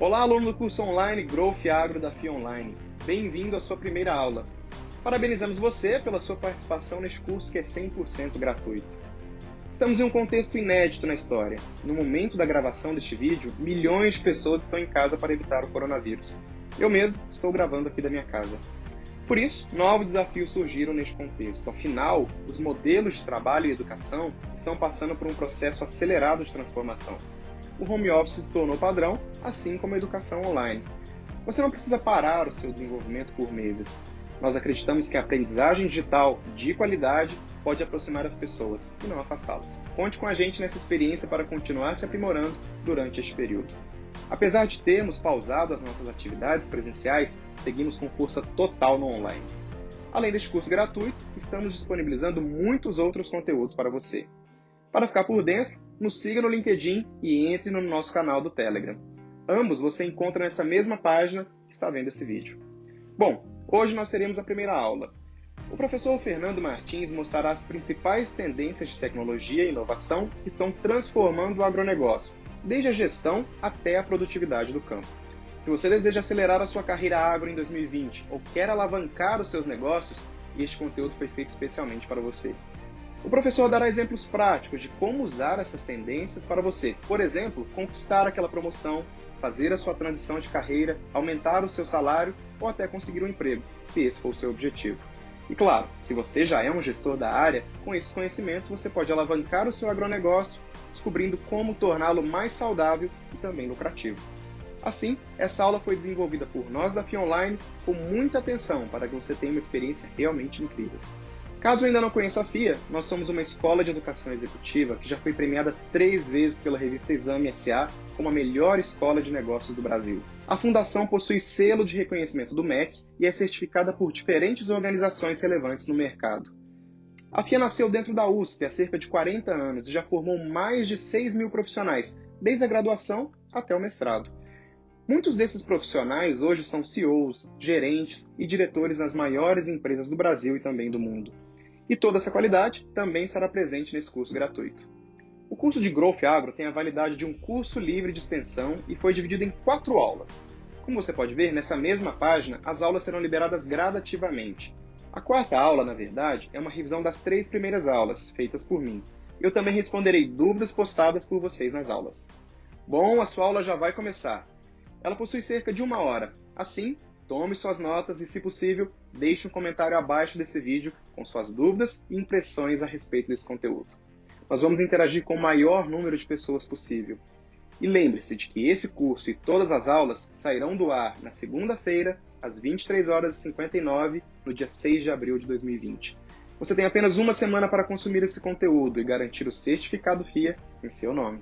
Olá, aluno do curso online Growth Agro da FIA Online. Bem-vindo à sua primeira aula. Parabenizamos você pela sua participação neste curso que é 100% gratuito. Estamos em um contexto inédito na história. No momento da gravação deste vídeo, milhões de pessoas estão em casa para evitar o coronavírus. Eu mesmo estou gravando aqui da minha casa. Por isso, novos desafios surgiram neste contexto. Afinal, os modelos de trabalho e educação estão passando por um processo acelerado de transformação. O home office se tornou padrão, assim como a educação online. Você não precisa parar o seu desenvolvimento por meses. Nós acreditamos que a aprendizagem digital de qualidade pode aproximar as pessoas e não afastá-las. Conte com a gente nessa experiência para continuar se aprimorando durante este período. Apesar de termos pausado as nossas atividades presenciais, seguimos com força total no online. Além deste curso gratuito, estamos disponibilizando muitos outros conteúdos para você. Para ficar por dentro, nos siga no LinkedIn e entre no nosso canal do Telegram. Ambos você encontra nessa mesma página que está vendo esse vídeo. Bom, hoje nós teremos a primeira aula. O professor Fernando Martins mostrará as principais tendências de tecnologia e inovação que estão transformando o agronegócio, desde a gestão até a produtividade do campo. Se você deseja acelerar a sua carreira agro em 2020 ou quer alavancar os seus negócios, este conteúdo foi feito especialmente para você. O professor dará exemplos práticos de como usar essas tendências para você, por exemplo, conquistar aquela promoção, fazer a sua transição de carreira, aumentar o seu salário ou até conseguir um emprego, se esse for o seu objetivo. E claro, se você já é um gestor da área, com esses conhecimentos você pode alavancar o seu agronegócio, descobrindo como torná-lo mais saudável e também lucrativo. Assim, essa aula foi desenvolvida por nós da FIA Online com muita atenção para que você tenha uma experiência realmente incrível. Caso ainda não conheça a FIA, nós somos uma escola de educação executiva que já foi premiada 3 vezes pela revista Exame SA como a melhor escola de negócios do Brasil. A fundação possui selo de reconhecimento do MEC e é certificada por diferentes organizações relevantes no mercado. A FIA nasceu dentro da USP há cerca de 40 anos e já formou mais de 6 mil profissionais, desde a graduação até o mestrado. Muitos desses profissionais hoje são CEOs, gerentes e diretores nas maiores empresas do Brasil e também do mundo. E toda essa qualidade também será presente nesse curso gratuito. O curso de Growth Agro tem a validade de um curso livre de extensão e foi dividido em 4 aulas. Como você pode ver, nessa mesma página, as aulas serão liberadas gradativamente. A 4ª aula, na verdade, é uma revisão das 3 primeiras aulas, feitas por mim. Eu também responderei dúvidas postadas por vocês nas aulas. Bom, a sua aula já vai começar. Ela possui cerca de 1 hora. Assim, tome suas notas e, se possível, deixe um comentário abaixo desse vídeo com suas dúvidas e impressões a respeito desse conteúdo. Nós vamos interagir com o maior número de pessoas possível. E lembre-se de que esse curso e todas as aulas sairão do ar na segunda-feira, às 23h59, no dia 6 de abril de 2020. Você tem apenas uma semana para consumir esse conteúdo e garantir o certificado FIA em seu nome.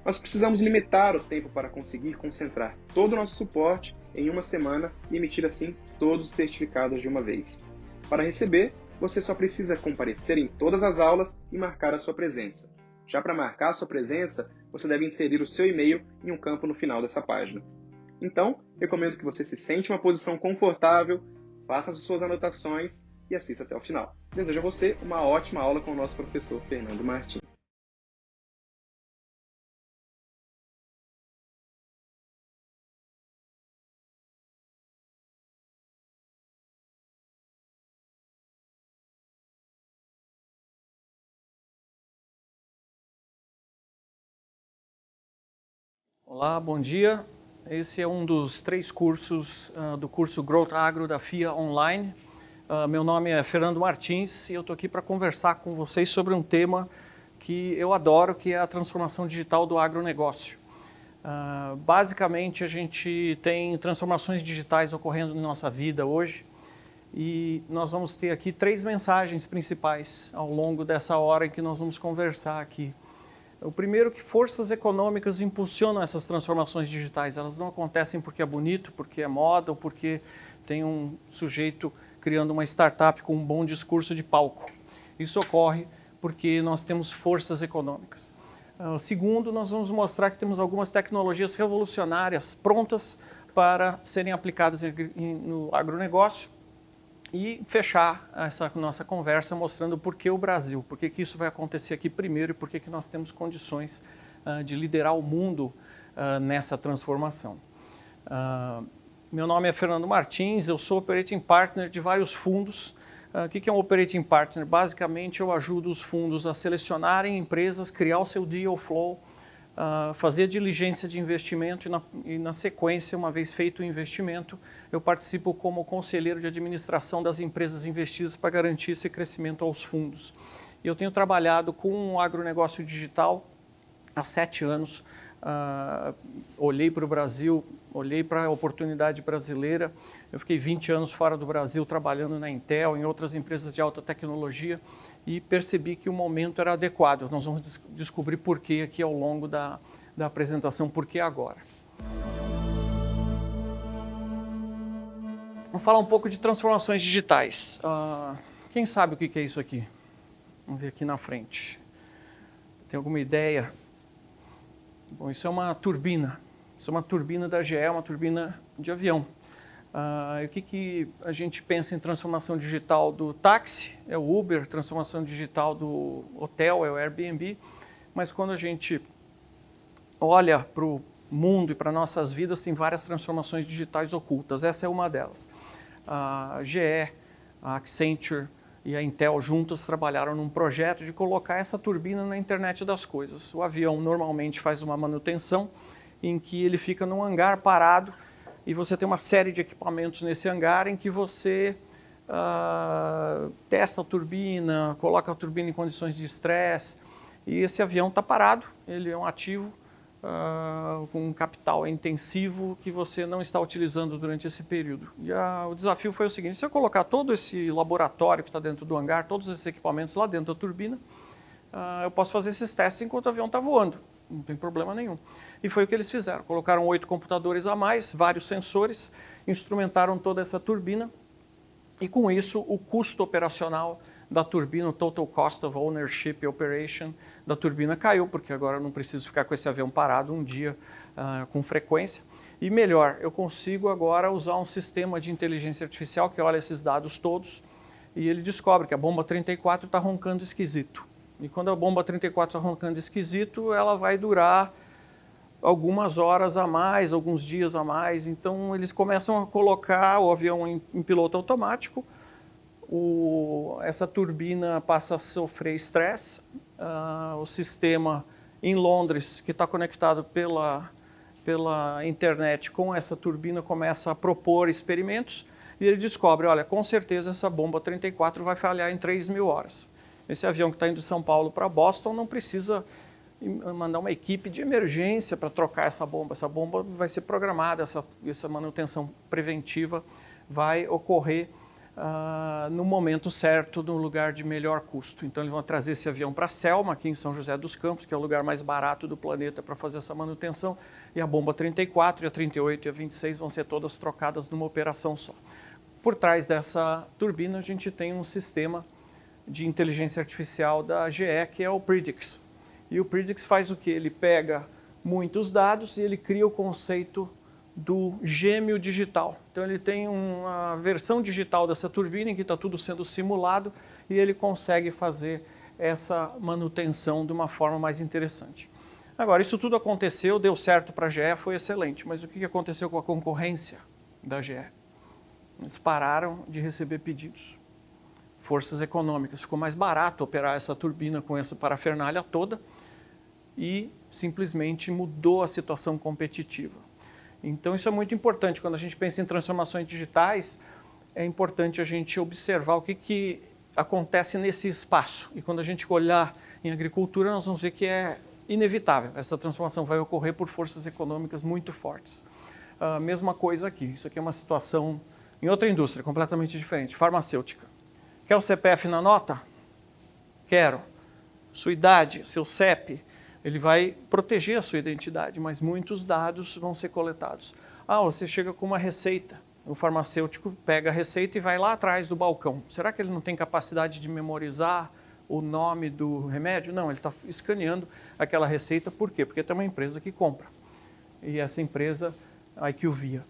Nós precisamos limitar o tempo para conseguir concentrar todo o nosso suporte em uma semana e emitir assim todos os certificados de uma vez. Para receber, você só precisa comparecer em todas as aulas e marcar a sua presença. Já para marcar a sua presença, você deve inserir o seu e-mail em um campo no final dessa página. Então, recomendo que você se sente em uma posição confortável, faça as suas anotações e assista até o final. Desejo a você uma ótima aula com o nosso professor Fernando Martins. Olá, bom dia. Esse é um dos 3 cursos do curso Growth Agro da FIA Online. Meu nome é Fernando Martins e eu estou aqui para conversar com vocês sobre um tema que eu adoro, que é a transformação digital do agronegócio. Basicamente, a gente tem transformações digitais ocorrendo na nossa vida hoje e nós vamos ter aqui 3 mensagens principais ao longo dessa hora em que nós vamos conversar aqui. O primeiro, que forças econômicas impulsionam essas transformações digitais. Elas não acontecem porque é bonito, porque é moda ou porque tem um sujeito criando uma startup com um bom discurso de palco. Isso ocorre porque nós temos forças econômicas. O segundo, nós vamos mostrar que temos algumas tecnologias revolucionárias prontas para serem aplicadas no agronegócio e fechar essa nossa conversa mostrando por que o Brasil, por que isso vai acontecer aqui primeiro e por que nós temos condições de liderar o mundo nessa transformação. Meu nome é Fernando Martins, eu sou Operating Partner de vários fundos. O que é um Operating Partner? Basicamente, eu ajudo os fundos a selecionarem empresas, criar o seu deal flow, fazer a diligência de investimento e na sequência, uma vez feito o investimento, eu participo como conselheiro de administração das empresas investidas para garantir esse crescimento aos fundos. Eu tenho trabalhado com o agronegócio digital há 7 anos, olhei para o Brasil, olhei para a oportunidade brasileira. Eu fiquei 20 anos fora do Brasil trabalhando na Intel, em outras empresas de alta tecnologia, e percebi que o momento era adequado. Nós vamos descobrir por que aqui ao longo da apresentação, por que agora. Vamos falar um pouco de transformações digitais. Quem sabe o que é isso aqui? Vamos ver aqui na frente. Tem alguma ideia? Bom, isso é uma turbina. Isso é uma turbina da GE, uma turbina de avião. O que a gente pensa em transformação digital do táxi? É o Uber, transformação digital do hotel, é o Airbnb. Mas quando a gente olha para o mundo e para nossas vidas, tem várias transformações digitais ocultas. Essa é uma delas. A GE, a Accenture e a Intel juntas trabalharam num projeto de colocar essa turbina na internet das coisas. O avião normalmente faz uma manutenção em que ele fica num hangar parado e você tem uma série de equipamentos nesse hangar em que você testa a turbina, coloca a turbina em condições de estresse, e esse avião está parado, ele é um ativo com um capital intensivo que você não está utilizando durante esse período. E o desafio foi o seguinte: se eu colocar todo esse laboratório que está dentro do hangar, todos esses equipamentos lá dentro da turbina, eu posso fazer esses testes enquanto o avião está voando, não tem problema nenhum. E foi o que eles fizeram, colocaram 8 computadores a mais, vários sensores, instrumentaram toda essa turbina, e com isso o custo operacional da turbina, o total cost of ownership and operation da turbina caiu, porque agora eu não preciso ficar com esse avião parado um dia com frequência. E melhor, eu consigo agora usar um sistema de inteligência artificial que olha esses dados todos e ele descobre que a bomba 34 está roncando esquisito. E quando a bomba 34 está roncando esquisito, ela vai durar algumas horas a mais, alguns dias a mais. Então eles começam a colocar o avião em piloto automático, essa turbina passa a sofrer estresse, o sistema em Londres, que está conectado pela internet com essa turbina, começa a propor experimentos e ele descobre, olha, com certeza essa bomba 34 vai falhar em 3.000 horas. Esse avião que está indo de São Paulo para Boston não precisa mandar uma equipe de emergência para trocar essa bomba vai ser programada, essa manutenção preventiva vai ocorrer no momento certo, no lugar de melhor custo. Então eles vão trazer esse avião para Selma, aqui em São José dos Campos, que é o lugar mais barato do planeta para fazer essa manutenção, e a bomba 34, e a 38 e a 26 vão ser todas trocadas numa operação só. Por trás dessa turbina a gente tem um sistema de inteligência artificial da GE, que é o Predix. E o Predix faz o que? Ele pega muitos dados e ele cria o conceito do gêmeo digital. Então ele tem uma versão digital dessa turbina em que está tudo sendo simulado e ele consegue fazer essa manutenção de uma forma mais interessante. Agora, isso tudo aconteceu, deu certo para a GE, foi excelente, mas o que aconteceu com a concorrência da GE? Eles pararam de receber pedidos. Forças econômicas, ficou mais barato operar essa turbina com essa parafernália toda e simplesmente mudou a situação competitiva. Então isso é muito importante, quando a gente pensa em transformações digitais, é importante a gente observar o que acontece nesse espaço. E quando a gente olhar em agricultura, nós vamos ver que é inevitável. Essa transformação vai ocorrer por forças econômicas muito fortes. A mesma coisa aqui, isso aqui é uma situação em outra indústria, completamente diferente, farmacêutica. Quer o CPF na nota? Quero. Sua idade, seu CEP, ele vai proteger a sua identidade, mas muitos dados vão ser coletados. Você chega com uma receita, o farmacêutico pega a receita e vai lá atrás do balcão. Será que ele não tem capacidade de memorizar o nome do remédio? Não, ele está escaneando aquela receita, por quê? Porque tem uma empresa que compra. E essa empresa, a IQVIA,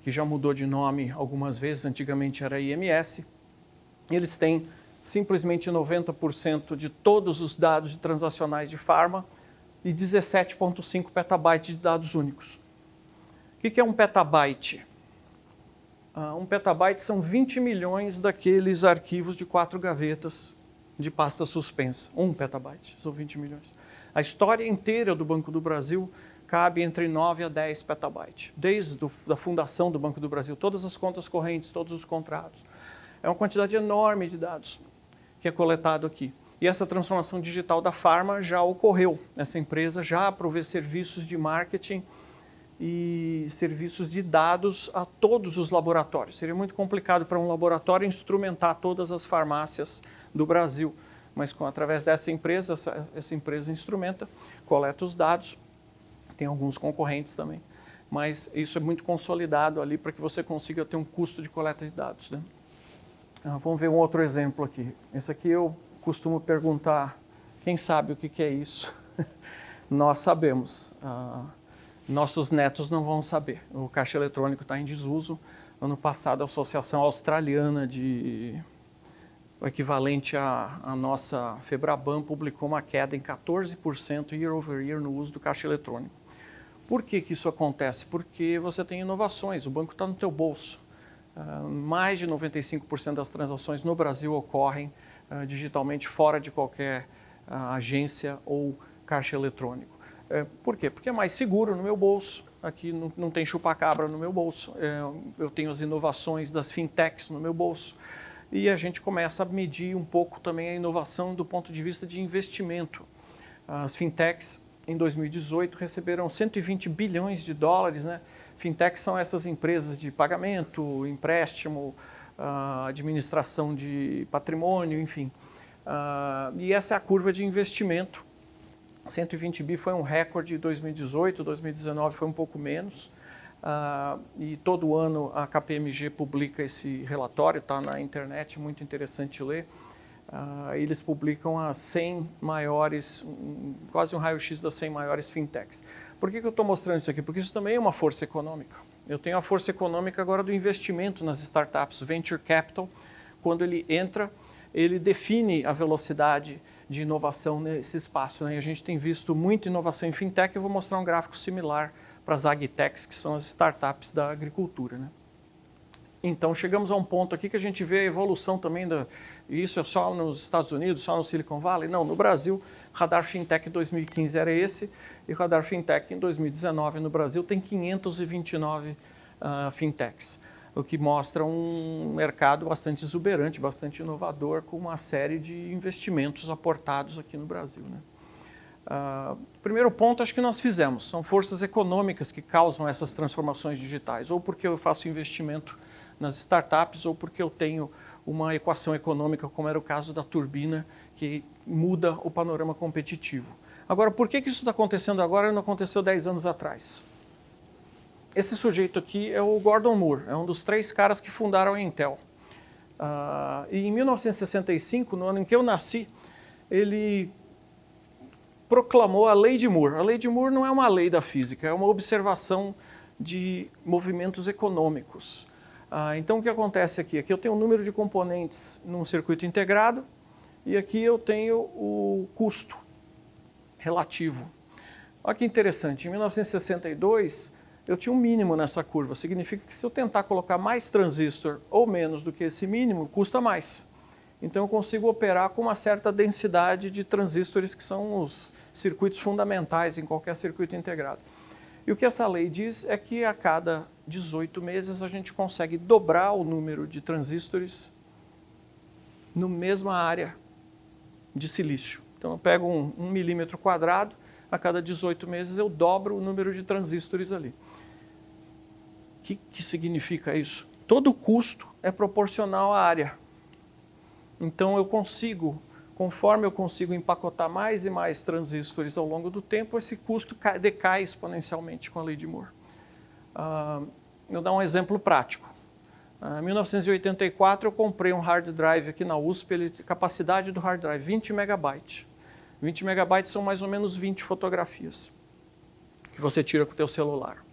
que já mudou de nome algumas vezes, antigamente era IMS, eles têm simplesmente 90% de todos os dados transacionais de farma e 17,5 petabytes de dados únicos. O que é um petabyte? Um petabyte são 20 milhões daqueles arquivos de 4 gavetas de pasta suspensa. 1 petabyte, são 20 milhões. A história inteira do Banco do Brasil cabe entre 9 a 10 petabytes. Desde a fundação do Banco do Brasil, todas as contas correntes, todos os contratos. É uma quantidade enorme de dados que é coletado aqui. E essa transformação digital da Pharma já ocorreu. Essa empresa já provê serviços de marketing e serviços de dados a todos os laboratórios. Seria muito complicado para um laboratório instrumentar todas as farmácias do Brasil, mas através dessa empresa, essa empresa instrumenta, coleta os dados, tem alguns concorrentes também, mas isso é muito consolidado ali para que você consiga ter um custo de coleta de dados, né? Vamos ver um outro exemplo aqui. Esse aqui eu costumo perguntar, quem sabe o que é isso? Nós sabemos. Nossos netos não vão saber. O caixa eletrônico está em desuso. Ano passado, a Associação Australiana o equivalente à nossa Febraban publicou uma queda em 14% year over year no uso do caixa eletrônico. Por que isso acontece? Porque você tem inovações, o banco está no teu bolso. Mais de 95% das transações no Brasil ocorrem digitalmente fora de qualquer agência ou caixa eletrônico. Por quê? Porque é mais seguro no meu bolso, aqui não tem chupa-cabra no meu bolso, eu tenho as inovações das fintechs no meu bolso, e a gente começa a medir um pouco também a inovação do ponto de vista de investimento. As fintechs, em 2018, receberam 120 bilhões de dólares, né? Fintechs são essas empresas de pagamento, empréstimo, administração de patrimônio, enfim. E essa é a curva de investimento. 120 bi foi um recorde em 2018, 2019 foi um pouco menos. E todo ano a KPMG publica esse relatório, está na internet, muito interessante ler. Eles publicam as 100 maiores, quase um raio-x das 100 maiores fintechs. Por que eu estou mostrando isso aqui? Porque isso também é uma força econômica. Eu tenho a força econômica agora do investimento nas startups, venture capital. Quando ele entra, ele define a velocidade de inovação nesse espaço, né? E a gente tem visto muita inovação em fintech. Eu vou mostrar um gráfico similar para as agtechs, que são as startups da agricultura, né? Então, chegamos a um ponto aqui que a gente vê a evolução também, isso é só nos Estados Unidos, só no Silicon Valley? Não, no Brasil, Radar Fintech 2015 era esse, e Radar Fintech em 2019 no Brasil tem 529 fintechs, o que mostra um mercado bastante exuberante, bastante inovador, com uma série de investimentos aportados aqui no Brasil, né? Primeiro ponto, acho que nós fizemos, são forças econômicas que causam essas transformações digitais, ou porque eu faço investimento nas startups, ou porque eu tenho uma equação econômica, como era o caso da Turbina, que muda o panorama competitivo. Agora, por que isso está acontecendo agora e não aconteceu 10 anos atrás? Esse sujeito aqui é o Gordon Moore, é um dos 3 caras que fundaram a Intel. E em 1965, no ano em que eu nasci, ele proclamou a Lei de Moore. A Lei de Moore não é uma lei da física, é uma observação de movimentos econômicos. Então, o que acontece aqui? Aqui eu tenho um número de componentes num circuito integrado e aqui eu tenho o custo relativo. Olha que interessante, em 1962 eu tinha um mínimo nessa curva, significa que se eu tentar colocar mais transistor ou menos do que esse mínimo, custa mais. Então eu consigo operar com uma certa densidade de transistores, que são os circuitos fundamentais em qualquer circuito integrado. E o que essa lei diz é que a cada 18 meses a gente consegue dobrar o número de transistores na mesma área de silício. Então eu pego um milímetro quadrado, a cada 18 meses eu dobro o número de transistores ali. O que significa isso? Todo custo é proporcional à área. Então eu consigo, conforme eu consigo empacotar mais e mais transistores ao longo do tempo, esse custo decai exponencialmente com a Lei de Moore. Eu vou dar um exemplo prático. Em 1984 eu comprei um hard drive aqui na USP, capacidade do hard drive 20 megabytes. 20 megabytes são mais ou menos 20 fotografias que você tira com o teu celular.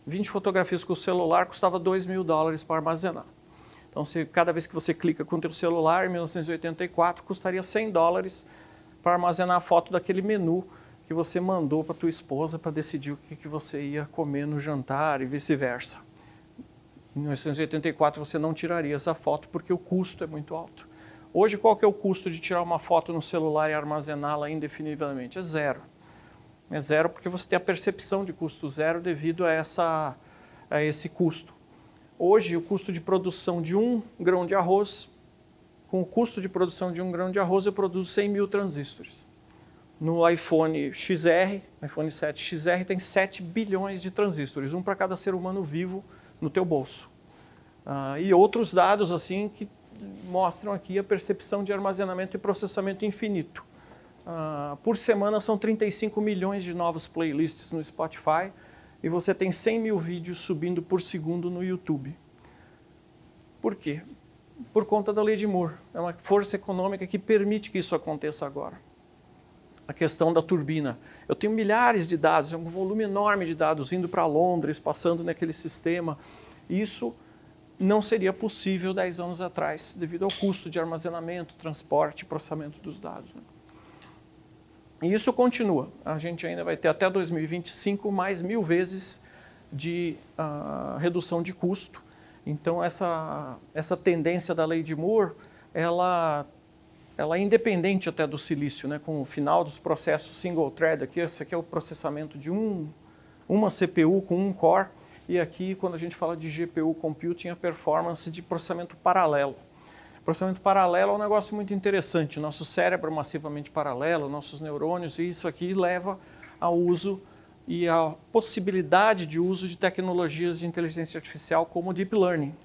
20 fotografias com o celular custava $2.000 para armazenar. Então, cada vez que você clica com o teu celular, em 1984, custaria $100 para armazenar a foto daquele menu que você mandou para tua esposa para decidir o que você ia comer no jantar e vice-versa. Em 1984 você não tiraria essa foto porque o custo é muito alto. Hoje, qual que é o custo de tirar uma foto no celular e armazená-la indefinidamente? É zero. É zero porque você tem a percepção de custo zero devido a esse custo. Hoje, o custo de produção de 1 grão de arroz, com o custo de produção de 1 grão de arroz, eu produzo 100 mil transistores. No iPhone XR, iPhone 7 XR, tem 7 bilhões de transistores, um para cada ser humano vivo no teu bolso. E outros dados assim que mostram aqui a percepção de armazenamento e processamento infinito. Por semana são 35 milhões de novos playlists no Spotify e você tem 100 mil vídeos subindo por segundo no YouTube. Por quê? Por conta da lei de Moore. É uma força econômica que permite que isso aconteça agora. A questão da turbina. Eu tenho milhares de dados, um volume enorme de dados indo para Londres, passando naquele sistema. Isso não seria possível 10 anos atrás, devido ao custo de armazenamento, transporte e processamento dos dados. E isso continua. A gente ainda vai ter até 2025 mais 1000 vezes de redução de custo. Então essa tendência da lei de Moore, ela é independente até do silício, né? Com o final dos processos single thread, esse aqui é o processamento de uma CPU com um core, e aqui quando a gente fala de GPU computing, a performance de processamento paralelo. Processamento paralelo é um negócio muito interessante, nosso cérebro é massivamente paralelo, nossos neurônios, e isso aqui leva ao uso e a possibilidade de uso de tecnologias de inteligência artificial como Deep Learning,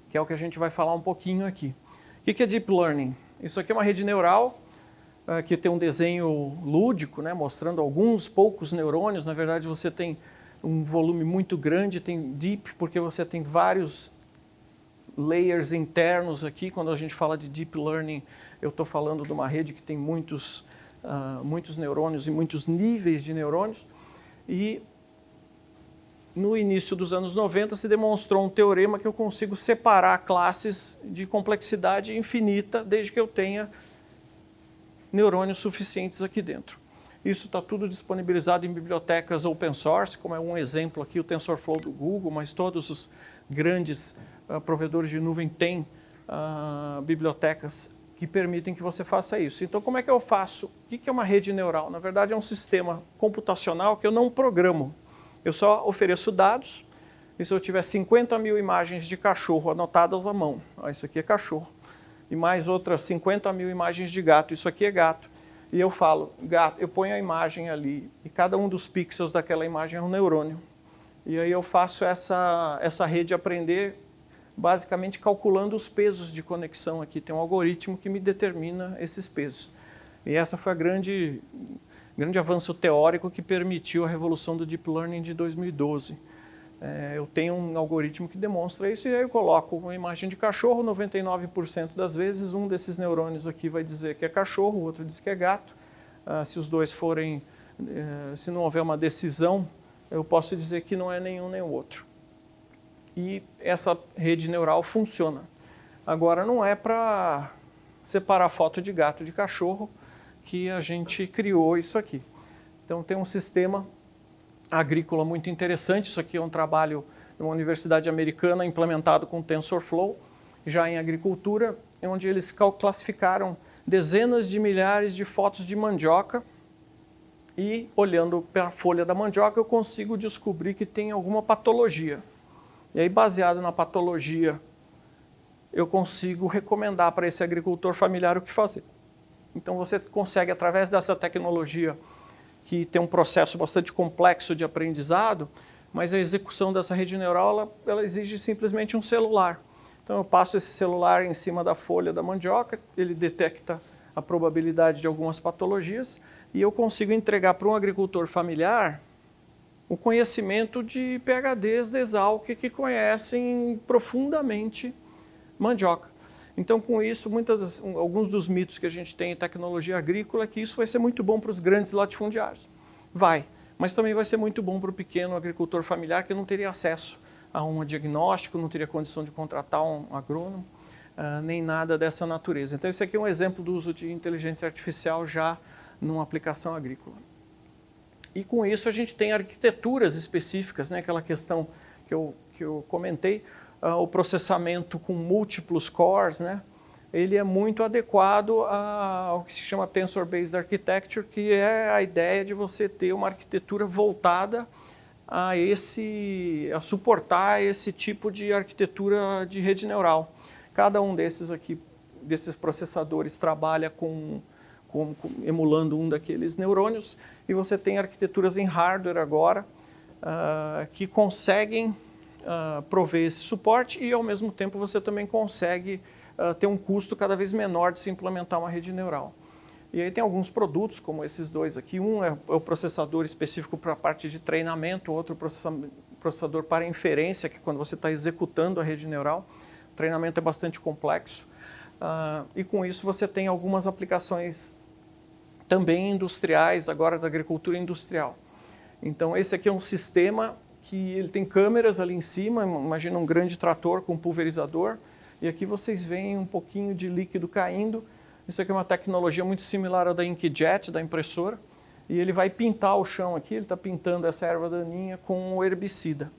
que é o que a gente vai falar um pouquinho aqui. O que é Deep Learning? Isso aqui é uma rede neural que tem um desenho lúdico, né, mostrando alguns poucos neurônios. Na verdade, você tem um volume muito grande, tem Deep, porque você tem vários layers internos aqui. Quando a gente fala de Deep Learning, eu estou falando de uma rede que tem muitos neurônios e muitos níveis de neurônios. E no início dos anos 90 se demonstrou um teorema que eu consigo separar classes de complexidade infinita desde que eu tenha neurônios suficientes aqui dentro. Isso está tudo disponibilizado em bibliotecas open source, como é um exemplo aqui o TensorFlow do Google, mas todos os grandes provedores de nuvem têm bibliotecas que permitem que você faça isso. Então, como é que eu faço? O que é uma rede neural? Na verdade, é um sistema computacional que eu não programo. Eu só ofereço dados, e se eu tiver 50 mil imagens de cachorro anotadas à mão, isso aqui é cachorro, e mais outras 50 mil imagens de gato, isso aqui é gato, e eu falo, gato, eu ponho a imagem ali, e cada um dos pixels daquela imagem é um neurônio. E aí eu faço essa rede aprender basicamente calculando os pesos de conexão aqui. Tem um algoritmo que me determina esses pesos. E essa foi a grande avanço teórico que permitiu a revolução do Deep Learning de 2012. Eu tenho um algoritmo que demonstra isso e aí eu coloco uma imagem de cachorro, 99% das vezes um desses neurônios aqui vai dizer que é cachorro, o outro diz que é gato. Se os dois forem, se não houver uma decisão, eu posso dizer que não é nenhum nem o outro. E essa rede neural funciona. Agora, não é para separar foto de gato de cachorro que a gente criou isso aqui. Então, tem um sistema agrícola muito interessante. Isso aqui é um trabalho de uma universidade americana implementado com TensorFlow, já em agricultura, onde eles classificaram dezenas de milhares de fotos de mandioca e, olhando para a folha da mandioca, eu consigo descobrir que tem alguma patologia. E aí, baseado na patologia, eu consigo recomendar para esse agricultor familiar o que fazer. Então, você consegue, através dessa tecnologia, que tem um processo bastante complexo de aprendizado, mas a execução dessa rede neural, ela exige simplesmente um celular. Então, eu passo esse celular em cima da folha da mandioca, ele detecta a probabilidade de algumas patologias, e eu consigo entregar para um agricultor familiar o conhecimento de PhDs da Exalc que conhecem profundamente mandioca. Então, com isso, alguns dos mitos que a gente tem em tecnologia agrícola é que isso vai ser muito bom para os grandes latifundiários. Vai, mas também vai ser muito bom para o pequeno agricultor familiar que não teria acesso a um diagnóstico, não teria condição de contratar um agrônomo, nem nada dessa natureza. Então, esse aqui é um exemplo do uso de inteligência artificial já numa aplicação agrícola. E com isso a gente tem arquiteturas específicas, né? Aquela questão que eu comentei, o processamento com múltiplos cores, né? Ele é muito adequado ao que se chama Tensor Based Architecture, que é a ideia de você ter uma arquitetura voltada a suportar esse tipo de arquitetura de rede neural. Cada um desses processadores trabalha emulando um daqueles neurônios, e você tem arquiteturas em hardware agora que conseguem prover esse suporte, e ao mesmo tempo você também consegue ter um custo cada vez menor de se implementar uma rede neural. E aí tem alguns produtos, como esses dois aqui. Um é o processador específico para a parte de treinamento, outro processador para inferência, que é quando você está executando a rede neural. O treinamento é bastante complexo. E com isso você tem algumas aplicações também industriais, agora da agricultura industrial. Então esse aqui é um sistema que ele tem câmeras ali em cima, imagina um grande trator com pulverizador, e aqui vocês veem um pouquinho de líquido caindo. Isso aqui é uma tecnologia muito similar à da Inkjet, da impressora, e ele vai pintar o chão aqui, ele está pintando essa erva daninha com o herbicida.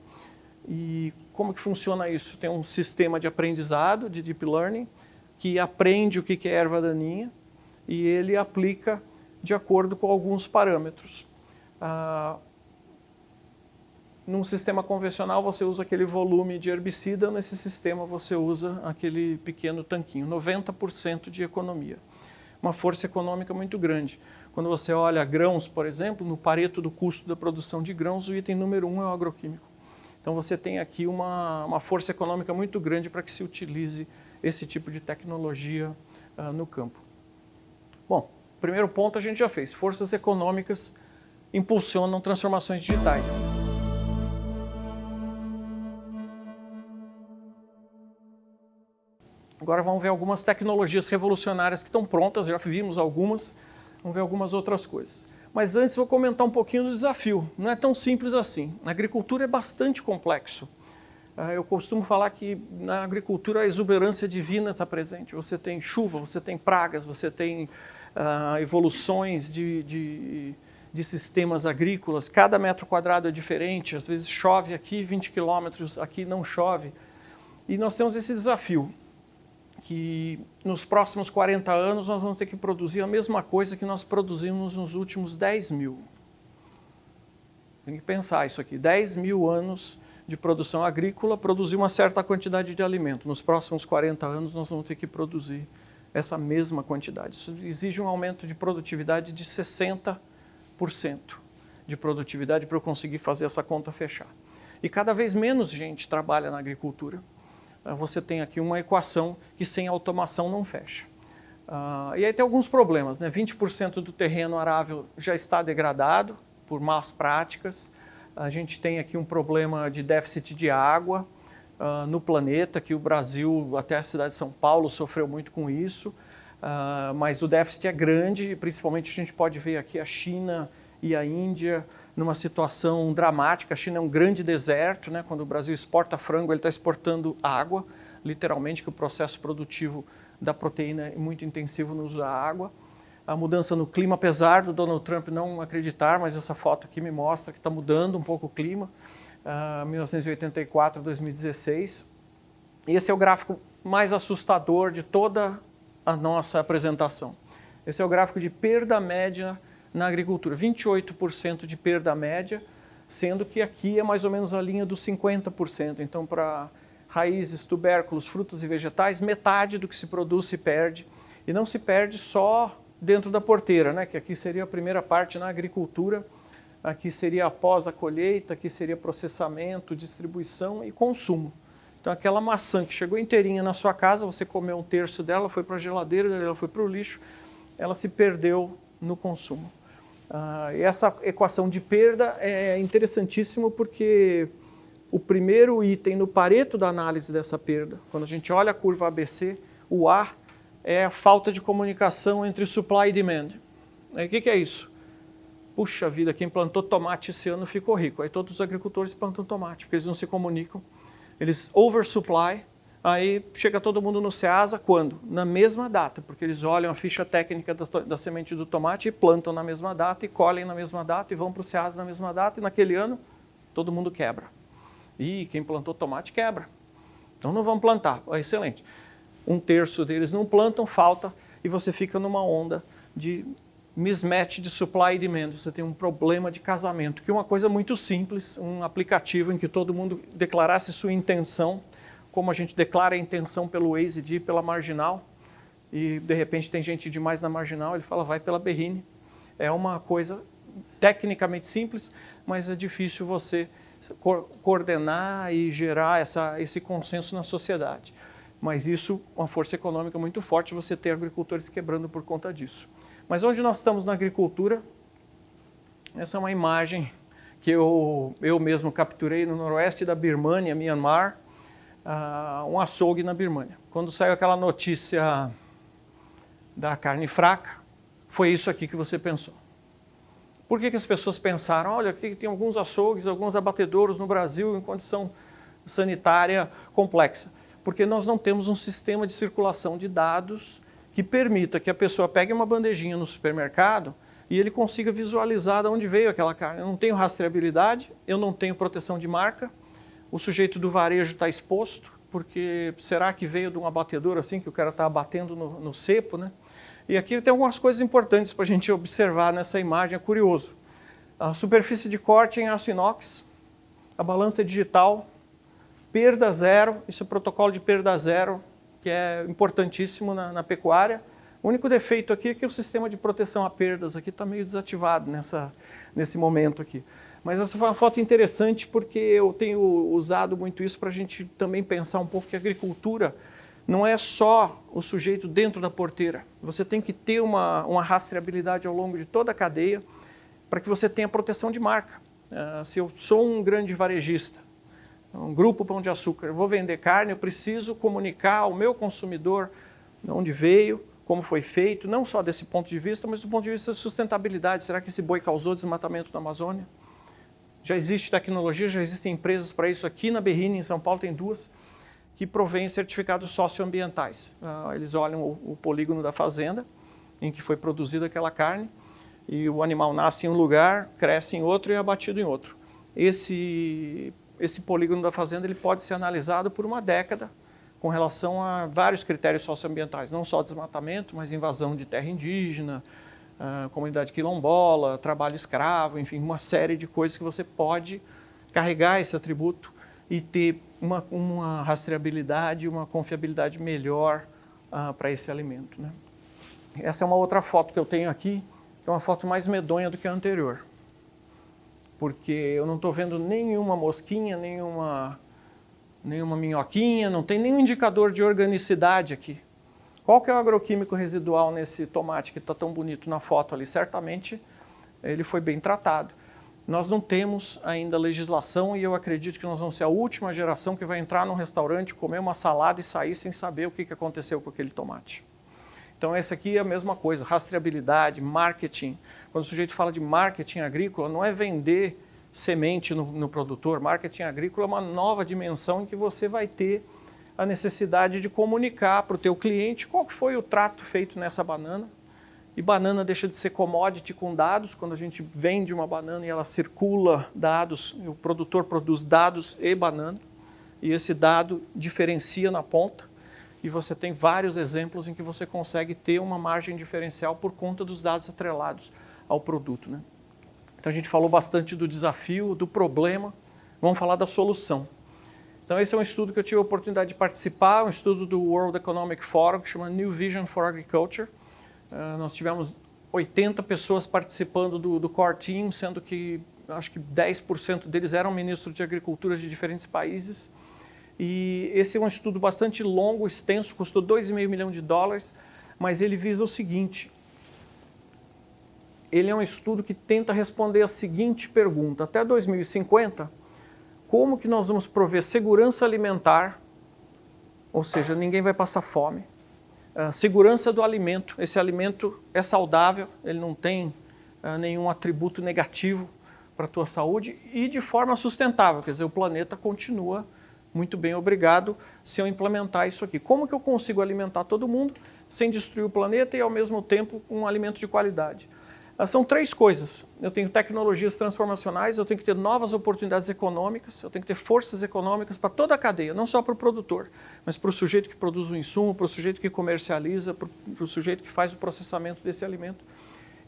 E como que funciona isso? Tem um sistema de aprendizado, de deep learning, que aprende o que é erva daninha, e ele aplica de acordo com alguns parâmetros. Num sistema convencional você usa aquele volume de herbicida, nesse sistema você usa aquele pequeno tanquinho, 90% de economia. Uma força econômica muito grande. Quando você olha grãos, por exemplo, no Pareto do custo da produção de grãos, o item número 1 é o agroquímico. Então você tem aqui uma força econômica muito grande para que se utilize esse tipo de tecnologia no campo. Bom, primeiro ponto a gente já fez. Forças econômicas impulsionam transformações digitais. Agora vamos ver algumas tecnologias revolucionárias que estão prontas, já vimos algumas, vamos ver algumas outras coisas. Mas antes vou comentar um pouquinho do desafio. Não é tão simples assim. Na agricultura é bastante complexo. Eu costumo falar que na agricultura a exuberância divina está presente. Você tem chuva, você tem pragas, você tem evoluções de sistemas agrícolas. Cada metro quadrado é diferente. Às vezes chove aqui 20 quilômetros, aqui não chove. E nós temos esse desafio, que nos próximos 40 anos nós vamos ter que produzir a mesma coisa que nós produzimos nos últimos 10 mil. Tem que pensar isso aqui, 10 mil anos de produção agrícola, produzir uma certa quantidade de alimento. Nos próximos 40 anos nós vamos ter que produzir essa mesma quantidade. Isso exige um aumento de produtividade de 60% de produtividade para eu conseguir fazer essa conta fechar. E cada vez menos gente trabalha na agricultura. Você tem aqui uma equação que sem automação não fecha. E aí tem alguns problemas, né? 20% do terreno arável já está degradado por más práticas. A gente tem aqui um problema de déficit de água no planeta, que o Brasil, até a cidade de São Paulo, sofreu muito com isso. Mas o déficit é grande, principalmente a gente pode ver aqui a China e a Índia numa situação dramática. A China é um grande deserto, né? Quando o Brasil exporta frango, ele está exportando água, literalmente, que o processo produtivo da proteína é muito intensivo no uso da água. A mudança no clima, apesar do Donald Trump não acreditar, mas essa foto aqui me mostra que está mudando um pouco o clima, 1984 a 2016. E esse é o gráfico mais assustador de toda a nossa apresentação. Esse é o gráfico de perda média na agricultura, 28% de perda média, sendo que aqui é mais ou menos a linha dos 50%. Então, para raízes, tubérculos, frutas e vegetais, metade do que se produz se perde. E não se perde só dentro da porteira, né? Que aqui seria a primeira parte na agricultura, aqui seria após a colheita, aqui seria processamento, distribuição e consumo. Então, aquela maçã que chegou inteirinha na sua casa, você comeu um terço dela, foi para a geladeira, ela foi para o lixo, ela se perdeu no consumo. E essa equação de perda é interessantíssimo porque o primeiro item no Pareto da análise dessa perda, quando a gente olha a curva ABC, o A é a falta de comunicação entre supply e demand. O que é isso? Puxa vida, quem plantou tomate esse ano ficou rico. Aí todos os agricultores plantam tomate, porque eles não se comunicam. Eles oversupply, Aí chega todo mundo no Ceasa quando? Na mesma data, porque eles olham a ficha técnica da semente do tomate e plantam na mesma data, e colhem na mesma data, e vão para o Ceasa na mesma data, e naquele ano todo mundo quebra. E quem plantou tomate quebra. Então não vamos plantar. Excelente. 1/3 deles não plantam, falta, e você fica numa onda de mismatch de supply e demand. Você tem um problema de casamento, que é uma coisa muito simples, um aplicativo em que todo mundo declarasse sua intenção, como a gente declara a intenção pelo Waze de ir pela Marginal, e de repente tem gente demais na Marginal, ele fala, vai pela Berrini. É uma coisa tecnicamente simples, mas é difícil você coordenar e gerar esse consenso na sociedade. Mas isso, uma força econômica muito forte, você ter agricultores quebrando por conta disso. Mas onde nós estamos na agricultura, essa é uma imagem que eu mesmo capturei no noroeste da Birmânia, Myanmar, um açougue na Birmânia. Quando saiu aquela notícia da carne fraca, foi isso aqui que você pensou. Por que as pessoas pensaram, olha, aqui tem alguns açougues, alguns abatedouros no Brasil em condição sanitária complexa? Porque nós não temos um sistema de circulação de dados que permita que a pessoa pegue uma bandejinha no supermercado e ele consiga visualizar de onde veio aquela carne. Eu não tenho rastreabilidade, eu não tenho proteção de marca, o sujeito do varejo está exposto, porque será que veio de um abatedouro assim, que o cara está abatendo no cepo, né? E aqui tem algumas coisas importantes para a gente observar nessa imagem, é curioso. A superfície de corte em aço inox, a balança digital, perda zero, isso é protocolo de perda zero, que é importantíssimo na pecuária. O único defeito aqui é que o sistema de proteção a perdas aqui está meio desativado nesse momento aqui. Mas essa foi uma foto interessante porque eu tenho usado muito isso para a gente também pensar um pouco que a agricultura não é só o sujeito dentro da porteira. Você tem que ter uma rastreabilidade ao longo de toda a cadeia para que você tenha proteção de marca. Se eu sou um grande varejista, um grupo Pão de Açúcar, eu vou vender carne, eu preciso comunicar ao meu consumidor de onde veio, como foi feito, não só desse ponto de vista, mas do ponto de vista de sustentabilidade. Será que esse boi causou desmatamento na Amazônia? Já existe tecnologia, já existem empresas para isso. Aqui na Berrini, em São Paulo, tem 2 que provêm certificados socioambientais. Eles olham o polígono da fazenda em que foi produzida aquela carne e o animal nasce em um lugar, cresce em outro e é abatido em outro. Esse polígono da fazenda ele pode ser analisado por uma década com relação a vários critérios socioambientais, não só desmatamento, mas invasão de terra indígena, comunidade quilombola, trabalho escravo, enfim, uma série de coisas que você pode carregar esse atributo e ter uma rastreabilidade, uma confiabilidade melhor para esse alimento, né? Essa é uma outra foto que eu tenho aqui, que é uma foto mais medonha do que a anterior. Porque eu não estou vendo nenhuma mosquinha, nenhuma minhoquinha, não tem nenhum indicador de organicidade aqui. Qual que é o agroquímico residual nesse tomate que está tão bonito na foto ali? Certamente ele foi bem tratado. Nós não temos ainda legislação e eu acredito que nós vamos ser a última geração que vai entrar num restaurante, comer uma salada e sair sem saber o que aconteceu com aquele tomate. Então esse aqui é a mesma coisa, rastreabilidade, marketing. Quando o sujeito fala de marketing agrícola, não é vender semente no produtor. Marketing agrícola é uma nova dimensão em que você vai ter a necessidade de comunicar para o teu cliente qual que foi o trato feito nessa banana. E banana deixa de ser commodity com dados. Quando a gente vende uma banana e ela circula dados, o produtor produz dados e banana, e esse dado diferencia na ponta, e você tem vários exemplos em que você consegue ter uma margem diferencial por conta dos dados atrelados ao produto, né? Então a gente falou bastante do desafio, do problema, vamos falar da solução. Então esse é um estudo que eu tive a oportunidade de participar, um estudo do World Economic Forum, que chama New Vision for Agriculture. Nós tivemos 80 pessoas participando do core team, sendo que acho que 10% deles eram ministros de agricultura de diferentes países. E esse é um estudo bastante longo, extenso, custou $2,5 milhões, mas ele visa o seguinte: ele é um estudo que tenta responder a seguinte pergunta: até 2050, como que nós vamos prover segurança alimentar, ou seja, ninguém vai passar fome, segurança do alimento, esse alimento é saudável, ele não tem nenhum atributo negativo para a tua saúde e de forma sustentável, quer dizer, o planeta continua muito bem, obrigado, se eu implementar isso aqui. Como que eu consigo alimentar todo mundo sem destruir o planeta e, ao mesmo tempo, um alimento de qualidade? São três coisas. Eu tenho tecnologias transformacionais, eu tenho que ter novas oportunidades econômicas, eu tenho que ter forças econômicas para toda a cadeia, não só para o produtor, mas para o sujeito que produz o insumo, para o sujeito que comercializa, para o sujeito que faz o processamento desse alimento.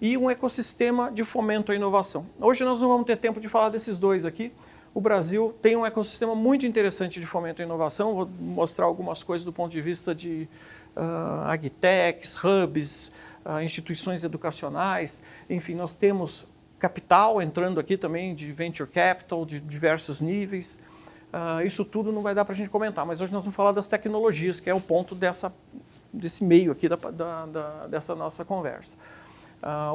E um ecossistema de fomento à inovação. Hoje nós não vamos ter tempo de falar desses dois aqui. O Brasil tem um ecossistema muito interessante de fomento à inovação. Vou mostrar algumas coisas do ponto de vista de agtechs, hubs, instituições educacionais. Enfim, nós temos capital entrando aqui também, de venture capital, de diversos níveis. Isso tudo não vai dar para a gente comentar, mas hoje nós vamos falar das tecnologias, que é o ponto desse meio aqui dessa nossa conversa.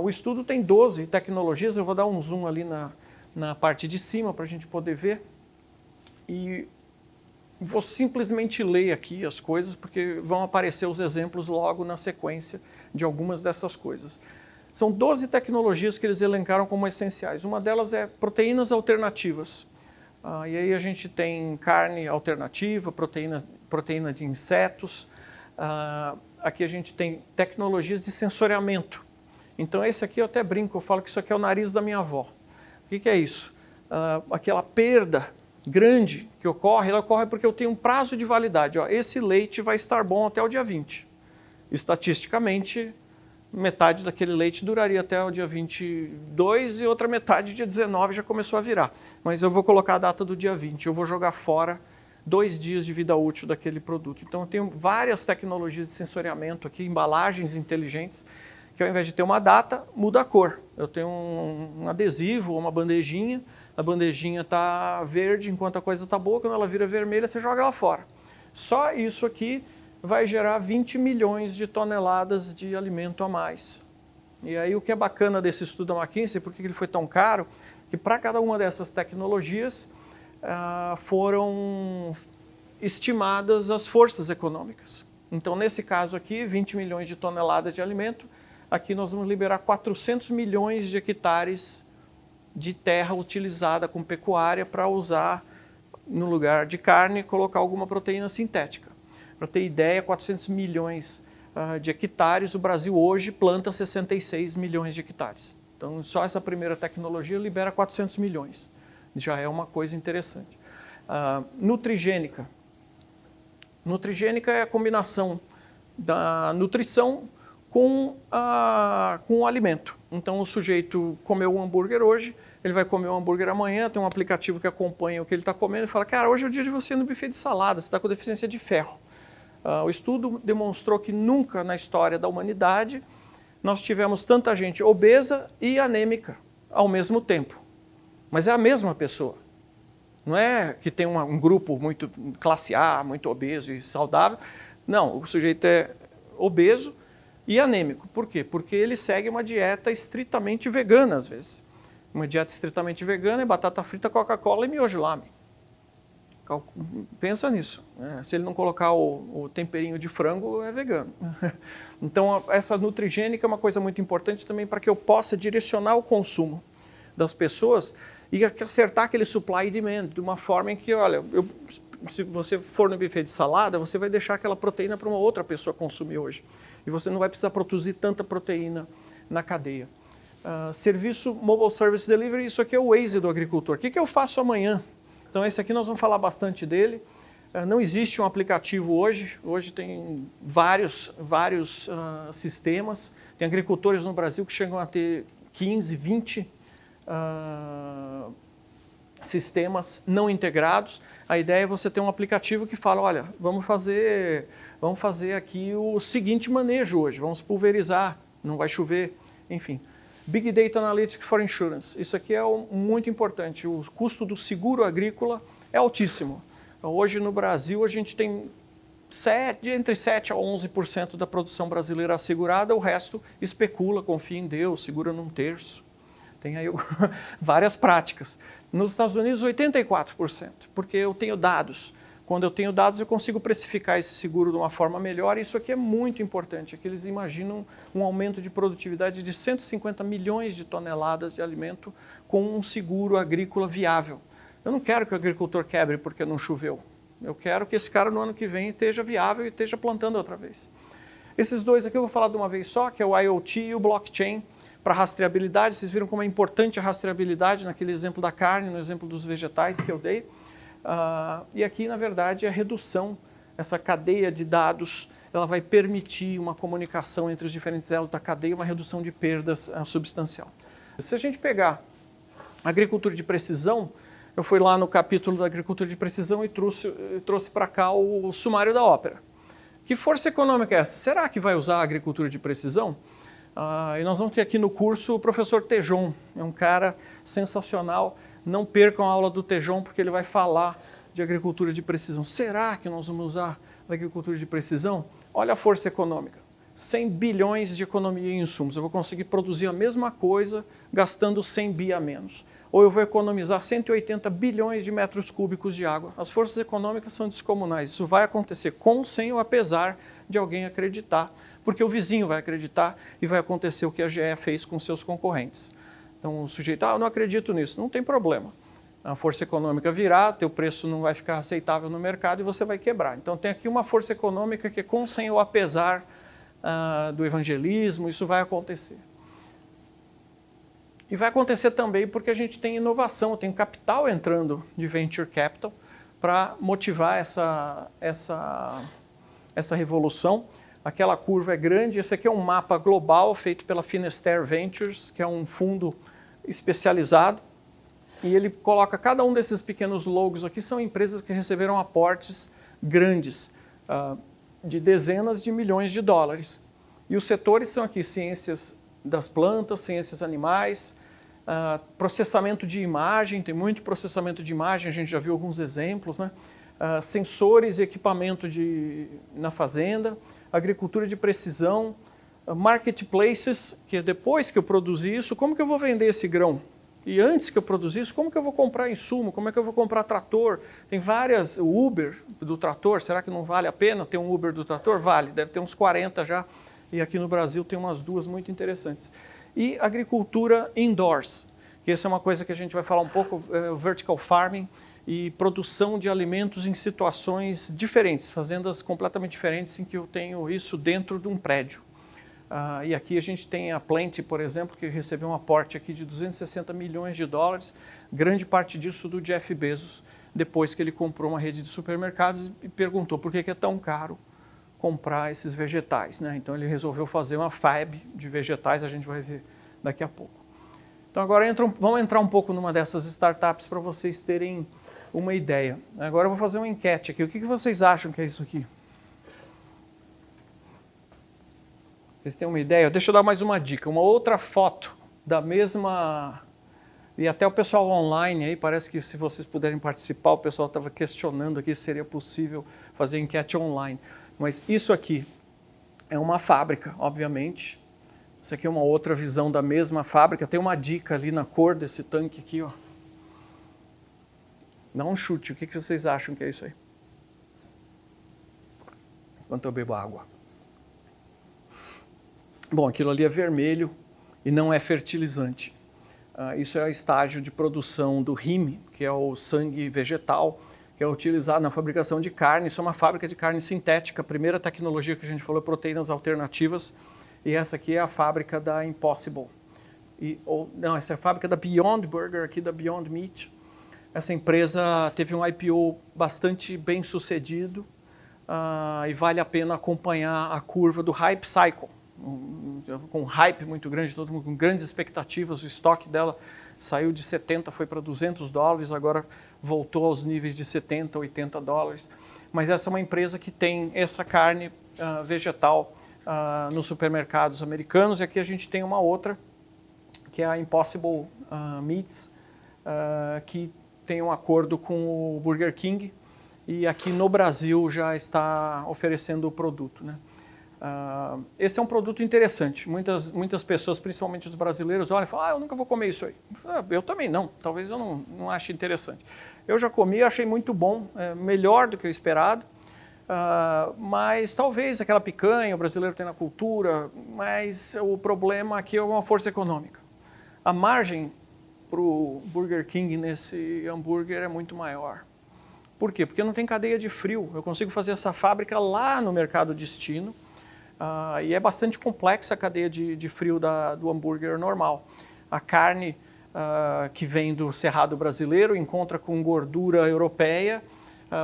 O estudo tem 12 tecnologias, eu vou dar um zoom ali na parte de cima para a gente poder ver. E vou simplesmente ler aqui as coisas, porque vão aparecer os exemplos logo na sequência de algumas dessas coisas. São 12 tecnologias que eles elencaram como essenciais. Uma delas é proteínas alternativas. E aí a gente tem carne alternativa, proteína de insetos. Aqui a gente tem tecnologias de sensoriamento. Então esse aqui eu até brinco, eu falo que isso aqui é o nariz da minha avó. O que é isso? Aquela perda grande que ocorre, ela ocorre porque eu tenho um prazo de validade. Esse leite vai estar bom até o dia 20. Estatisticamente, metade daquele leite duraria até o dia 22 e outra metade, dia 19, já começou a virar. Mas eu vou colocar a data do dia 20, eu vou jogar fora 2 dias de vida útil daquele produto. Então eu tenho várias tecnologias de sensoriamento aqui, embalagens inteligentes, que ao invés de ter uma data, muda a cor. Eu tenho um adesivo ou uma bandejinha, a bandejinha está verde enquanto a coisa está boa, quando ela vira vermelha você joga ela fora. Só isso aqui vai gerar 20 milhões de toneladas de alimento a mais. E aí o que é bacana desse estudo da McKinsey, por que ele foi tão caro, que para cada uma dessas tecnologias foram estimadas as forças econômicas. Então nesse caso aqui, 20 milhões de toneladas de alimento, aqui nós vamos liberar 400 milhões de hectares de terra utilizada com pecuária para usar, no lugar de carne, colocar alguma proteína sintética. Para ter ideia, 400 milhões de hectares, o Brasil hoje planta 66 milhões de hectares. Então, só essa primeira tecnologia libera 400 milhões. Já é uma coisa interessante. Nutrigênica. Nutrigênica é a combinação da nutrição com o alimento. Então, o sujeito comeu um hambúrguer hoje, ele vai comer um hambúrguer amanhã, tem um aplicativo que acompanha o que ele está comendo e fala, cara, hoje é o dia de você ir no buffet de salada, você está com deficiência de ferro. O estudo demonstrou que nunca na história da humanidade nós tivemos tanta gente obesa e anêmica ao mesmo tempo. Mas é a mesma pessoa. Não é que tem um grupo muito classe A, muito obeso e saudável. Não, o sujeito é obeso e anêmico. Por quê? Porque ele segue uma dieta estritamente vegana, às vezes. Uma dieta estritamente vegana é batata frita, Coca-Cola e miojo lame. Pensa nisso. Se ele não colocar o temperinho de frango, é vegano. Então, essa nutrigênica é uma coisa muito importante também para que eu possa direcionar o consumo das pessoas e acertar aquele supply e demand de uma forma em que, olha, se você for no buffet de salada, você vai deixar aquela proteína para uma outra pessoa consumir hoje. E você não vai precisar produzir tanta proteína na cadeia. Serviço Mobile Service Delivery, isso aqui é o Waze do agricultor. O que eu faço amanhã? Então esse aqui nós vamos falar bastante dele. Não existe um aplicativo hoje tem vários sistemas. Tem agricultores no Brasil que chegam a ter 15, 20 sistemas não integrados. A ideia é você ter um aplicativo que fala, olha, vamos fazer aqui o seguinte manejo hoje, vamos pulverizar, não vai chover, enfim. Big Data Analytics for Insurance, isso aqui é muito importante, o custo do seguro agrícola é altíssimo. Hoje no Brasil a gente tem entre 7% a 11% da produção brasileira assegurada, o resto especula, confia em Deus, segura num terço. Tem aí várias práticas. Nos Estados Unidos, 84%, porque eu tenho dados. Quando eu tenho dados, eu consigo precificar esse seguro de uma forma melhor, e isso aqui é muito importante, é que eles imaginam um aumento de produtividade de 150 milhões de toneladas de alimento com um seguro agrícola viável. Eu não quero que o agricultor quebre porque não choveu. Eu quero que esse cara no ano que vem esteja viável e esteja plantando outra vez. Esses dois aqui eu vou falar de uma vez só, que é o IoT e o blockchain para rastreabilidade. Vocês viram como é importante a rastreabilidade naquele exemplo da carne, no exemplo dos vegetais que eu dei. E aqui, na verdade, a redução, essa cadeia de dados, ela vai permitir uma comunicação entre os diferentes elos da cadeia, uma redução de perdas substancial. Se a gente pegar agricultura de precisão, eu fui lá no capítulo da agricultura de precisão e trouxe para cá o sumário da ópera. Que força econômica é essa? Será que vai usar a agricultura de precisão? E nós vamos ter aqui no curso o professor Tejon, é um cara sensacional. Não percam a aula do Tejon, porque ele vai falar de agricultura de precisão. Será que nós vamos usar a agricultura de precisão? Olha a força econômica. 100 bilhões de economia em insumos. Eu vou conseguir produzir a mesma coisa gastando 100 bi a menos. Ou eu vou economizar 180 bilhões de metros cúbicos de água. As forças econômicas são descomunais. Isso vai acontecer com, sem ou apesar de alguém acreditar, porque o vizinho vai acreditar e vai acontecer o que a GE fez com seus concorrentes. Então o sujeito, eu não acredito nisso, não tem problema. A força econômica virá, teu preço não vai ficar aceitável no mercado e você vai quebrar. Então tem aqui uma força econômica que é com, sem ou apesar do evangelismo, isso vai acontecer. E vai acontecer também porque a gente tem inovação, tem capital entrando de venture capital para motivar essa revolução. Aquela curva é grande, esse aqui é um mapa global feito pela Finester Ventures, que é um fundo especializado, e ele coloca cada um desses pequenos logos aqui, são empresas que receberam aportes grandes, de dezenas de milhões de dólares. E os setores são aqui ciências das plantas, ciências animais, processamento de imagem, tem muito processamento de imagem, a gente já viu alguns exemplos, né? Sensores e equipamento na fazenda, agricultura de precisão, marketplaces, que depois que eu produzir isso, como que eu vou vender esse grão? E antes que eu produzir isso, como que eu vou comprar insumo? Como é que eu vou comprar trator? Tem várias, o Uber do trator, será que não vale a pena ter um Uber do trator? Vale, deve ter uns 40 já, e aqui no Brasil tem umas duas muito interessantes. E agricultura indoors, que essa é uma coisa que a gente vai falar um pouco, vertical farming, e produção de alimentos em situações diferentes, fazendas completamente diferentes em que eu tenho isso dentro de um prédio. E aqui a gente tem a Plenty, por exemplo, que recebeu um aporte aqui de 260 milhões de dólares, grande parte disso do Jeff Bezos, depois que ele comprou uma rede de supermercados e perguntou por que é tão caro comprar esses vegetais, né? Então ele resolveu fazer uma fab de vegetais, a gente vai ver daqui a pouco. Então agora vamos entrar um pouco numa dessas startups para vocês terem uma ideia. Agora eu vou fazer uma enquete aqui. O que vocês acham que é isso aqui? Vocês têm uma ideia? Deixa eu dar mais uma dica. Uma outra foto da mesma... E até o pessoal online aí, parece que se vocês puderem participar, o pessoal estava questionando aqui se seria possível fazer enquete online. Mas isso aqui é uma fábrica, obviamente. Isso aqui é uma outra visão da mesma fábrica. Tem uma dica ali na cor desse tanque aqui, ó. Dá um chute. O que vocês acham que é isso aí? Enquanto eu bebo água. Bom, aquilo ali é vermelho e não é fertilizante. Isso é o estágio de produção do RIM, que é o sangue vegetal, que é utilizado na fabricação de carne. Isso é uma fábrica de carne sintética. A primeira tecnologia que a gente falou é proteínas alternativas. E essa aqui é a fábrica da Impossible. Não, essa é a fábrica da Beyond Burger, aqui da Beyond Meat. Essa empresa teve um IPO bastante bem sucedido e vale a pena acompanhar a curva do Hype Cycle. Com um hype muito grande, todo mundo com grandes expectativas, o estoque dela saiu de 70, foi para 200 dólares, agora voltou aos níveis de 70, 80 dólares. Mas essa é uma empresa que tem essa carne vegetal nos supermercados americanos, e aqui a gente tem uma outra, que é a Impossible Meats, que tem um acordo com o Burger King, e aqui no Brasil já está oferecendo o produto, né? Esse é um produto interessante. Muitas pessoas, principalmente os brasileiros, olham e falam, eu nunca vou comer isso aí. Eu também não, talvez eu não ache interessante. Eu já comi, achei muito bom, melhor do que o esperado, mas talvez aquela picanha, o brasileiro tem na cultura, mas o problema aqui é uma força econômica. A margem para o Burger King nesse hambúrguer é muito maior. Por quê? Porque não tem cadeia de frio. Eu consigo fazer essa fábrica lá no mercado destino. E é bastante complexa a cadeia de frio do hambúrguer normal. A carne que vem do cerrado brasileiro encontra com gordura europeia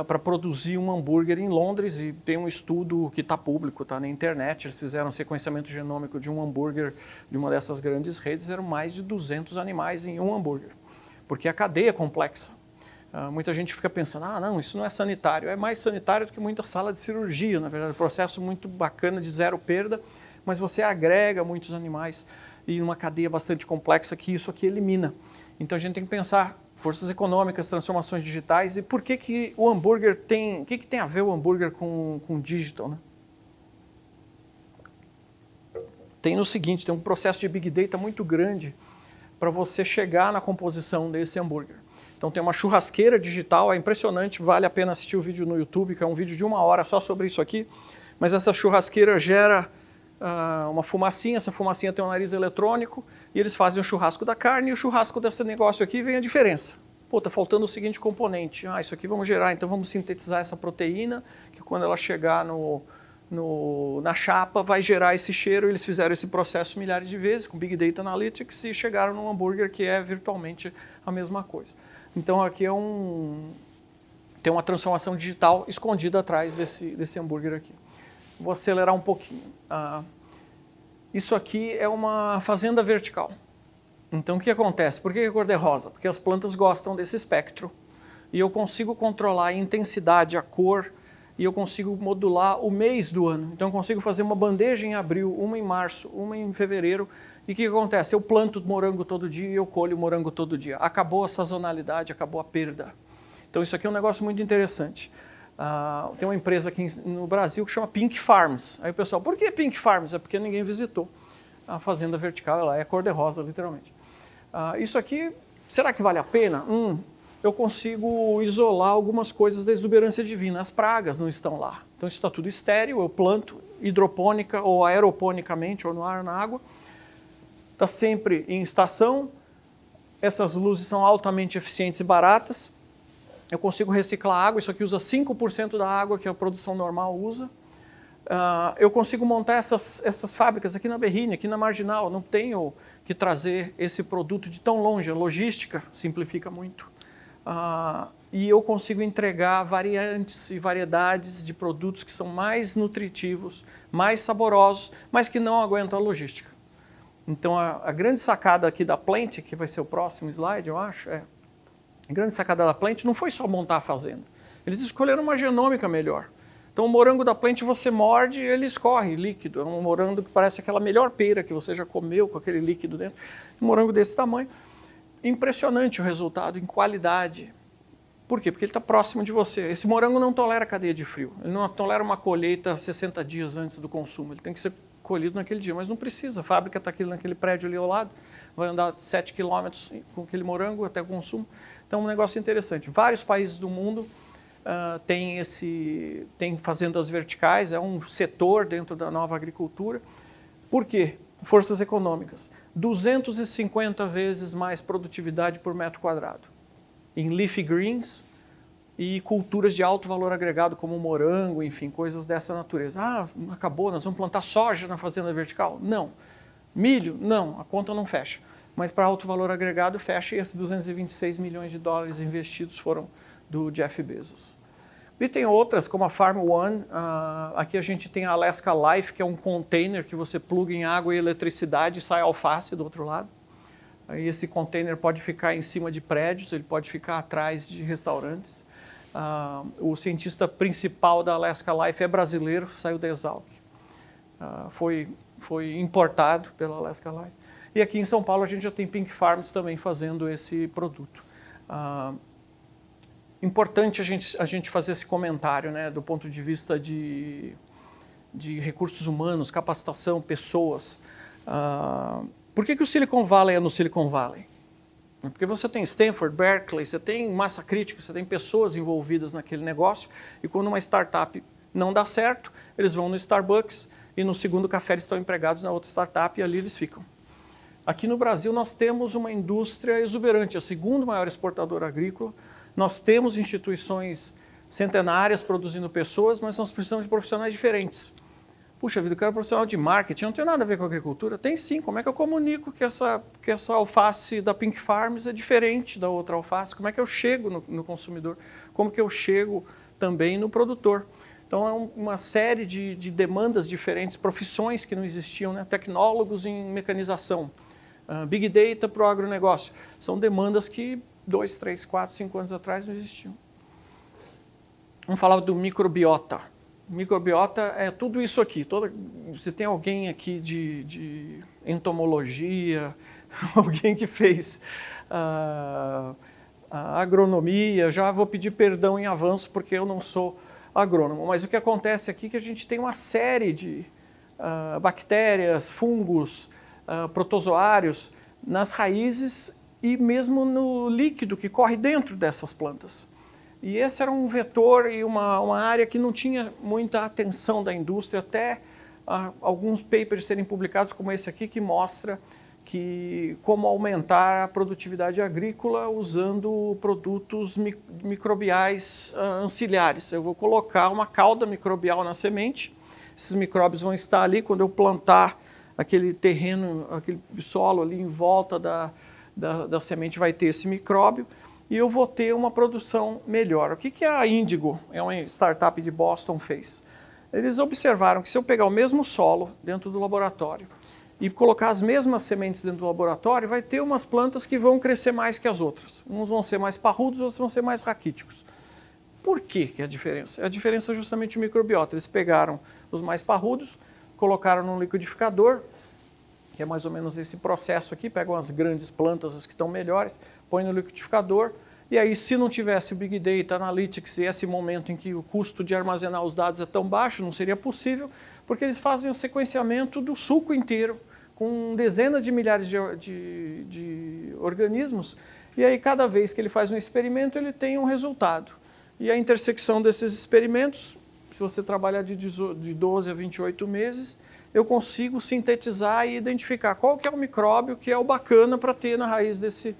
para produzir um hambúrguer em Londres, e tem um estudo que está público, está na internet, eles fizeram um sequenciamento genômico de um hambúrguer de uma dessas grandes redes, eram mais de 200 animais em um hambúrguer, porque a cadeia é complexa. Muita gente fica pensando, não, isso não é sanitário. É mais sanitário do que muita sala de cirurgia, na verdade, é um processo muito bacana de zero perda, mas você agrega muitos animais e uma cadeia bastante complexa que isso aqui elimina. Então a gente tem que pensar forças econômicas, transformações digitais, e por que o hambúrguer tem... O que tem a ver o hambúrguer com digital, né? Tem no seguinte, tem um processo de Big Data muito grande para você chegar na composição desse hambúrguer. Então tem uma churrasqueira digital, é impressionante, vale a pena assistir o vídeo no YouTube, que é um vídeo de 1 hora só sobre isso aqui, mas essa churrasqueira gera uma fumacinha, essa fumacinha tem um nariz eletrônico, e eles fazem o churrasco da carne, e o churrasco desse negócio aqui vem a diferença. Pô, tá faltando o seguinte componente, isso aqui vamos gerar, então vamos sintetizar essa proteína, que quando ela chegar na chapa vai gerar esse cheiro. Eles fizeram esse processo milhares de vezes com Big Data Analytics e chegaram num hambúrguer que é virtualmente a mesma coisa. Então aqui tem uma transformação digital escondida atrás desse hambúrguer aqui. Vou acelerar um pouquinho. Isso aqui é uma fazenda vertical. Então o que acontece? Por que a cor é rosa? Porque as plantas gostam desse espectro. E eu consigo controlar a intensidade, a cor, e eu consigo modular o mês do ano. Então eu consigo fazer uma bandeja em abril, uma em março, uma em fevereiro. E o que acontece? Eu planto morango todo dia e eu colho morango todo dia. Acabou a sazonalidade, acabou a perda. Então isso aqui é um negócio muito interessante. Tem uma empresa aqui no Brasil que chama Pink Farms. Aí o pessoal, por que Pink Farms? É porque ninguém visitou a fazenda vertical, ela é cor-de-rosa, literalmente. Isso aqui, será que vale a pena? Eu consigo isolar algumas coisas da exuberância divina. As pragas não estão lá. Então isso está tudo estéril, eu planto hidropônica ou aeroponicamente, ou no ar, na água. Está sempre em estação, essas luzes são altamente eficientes e baratas. Eu consigo reciclar água, isso aqui usa 5% da água que a produção normal usa. Eu consigo montar essas fábricas aqui na Berrini, aqui na Marginal, não tenho que trazer esse produto de tão longe, a logística simplifica muito. E eu consigo entregar variantes e variedades de produtos que são mais nutritivos, mais saborosos, mas que não aguentam a logística. Então a grande sacada aqui da Plant, que vai ser o próximo slide, eu acho, a grande sacada da Plant não foi só montar a fazenda. Eles escolheram uma genômica melhor. Então o morango da Plant você morde e ele escorre líquido. É um morango que parece aquela melhor pera que você já comeu com aquele líquido dentro. Um morango desse tamanho. Impressionante o resultado em qualidade. Por quê? Porque ele está próximo de você. Esse morango não tolera cadeia de frio. Ele não tolera uma colheita 60 dias antes do consumo. Ele tem que ser colhido naquele dia, mas não precisa. A fábrica está aqui naquele prédio ali ao lado. Vai andar 7 quilômetros com aquele morango até o consumo. Então, um negócio interessante. Vários países do mundo têm fazendas verticais, é um setor dentro da nova agricultura. Por quê? Forças econômicas. 250 vezes mais produtividade por metro quadrado. Em leafy greens e culturas de alto valor agregado, como morango, enfim, coisas dessa natureza. Acabou, nós vamos plantar soja na fazenda vertical? Não. Milho? Não, a conta não fecha. Mas para alto valor agregado fecha, e esses 226 milhões de dólares investidos foram do Jeff Bezos. E tem outras, como a Farm One. Aqui a gente tem a Alaska Life, que é um container que você pluga em água e eletricidade e sai alface do outro lado. Aí esse container pode ficar em cima de prédios, ele pode ficar atrás de restaurantes. O cientista principal da Alaska Life é brasileiro, saiu da Exalc. Foi importado pela Alaska Life. E aqui em São Paulo a gente já tem Pink Farms também fazendo esse produto. Importante a gente fazer esse comentário, né, do ponto de vista de recursos humanos, capacitação, pessoas. Por que o Silicon Valley é no Silicon Valley? Porque você tem Stanford, Berkeley, você tem massa crítica, você tem pessoas envolvidas naquele negócio, e quando uma startup não dá certo, eles vão no Starbucks e no segundo café eles estão empregados na outra startup e ali eles ficam. Aqui no Brasil nós temos uma indústria exuberante, a segunda maior exportadora agrícola, nós temos instituições centenárias produzindo pessoas, mas nós precisamos de profissionais diferentes. Puxa vida, eu quero profissional de marketing, não tem nada a ver com agricultura? Tem sim, como é que eu comunico que essa alface da Pink Farms é diferente da outra alface? Como é que eu chego no consumidor? Como que eu chego também no produtor? Então é uma série de demandas diferentes, profissões que não existiam, né? Tecnólogos em mecanização, Big Data para o agronegócio. São demandas que 2, 3, 4, 5 anos atrás não existiam. Vamos falar do microbiota. Microbiota é tudo isso aqui. Você tem alguém aqui de entomologia, alguém que fez a agronomia, já vou pedir perdão em avanço porque eu não sou agrônomo. Mas o que acontece aqui é que a gente tem uma série de bactérias, fungos, protozoários nas raízes e mesmo no líquido que corre dentro dessas plantas. E esse era um vetor e uma área que não tinha muita atenção da indústria, até alguns papers serem publicados como esse aqui, que mostra como aumentar a produtividade agrícola usando produtos microbiais anciliares. Eu vou colocar uma cauda microbial na semente, esses micróbios vão estar ali quando eu plantar aquele terreno, aquele solo ali em volta da semente vai ter esse micróbio, e eu vou ter uma produção melhor. O que a Indigo, é uma startup de Boston, fez? Eles observaram que se eu pegar o mesmo solo dentro do laboratório e colocar as mesmas sementes dentro do laboratório, vai ter umas plantas que vão crescer mais que as outras. Uns vão ser mais parrudos, outros vão ser mais raquíticos. Por que é a diferença? A diferença é justamente o microbiota. Eles pegaram os mais parrudos, colocaram num liquidificador, que é mais ou menos esse processo aqui, pegam as grandes plantas, as que estão melhores, põe no liquidificador, e aí se não tivesse o Big Data, Analytics e esse momento em que o custo de armazenar os dados é tão baixo, não seria possível, porque eles fazem o sequenciamento do suco inteiro, com dezenas de milhares de organismos, e aí cada vez que ele faz um experimento, ele tem um resultado. E a intersecção desses experimentos, se você trabalhar de 12 a 28 meses, eu consigo sintetizar e identificar qual que é o micróbio que é o bacana para ter na raiz desse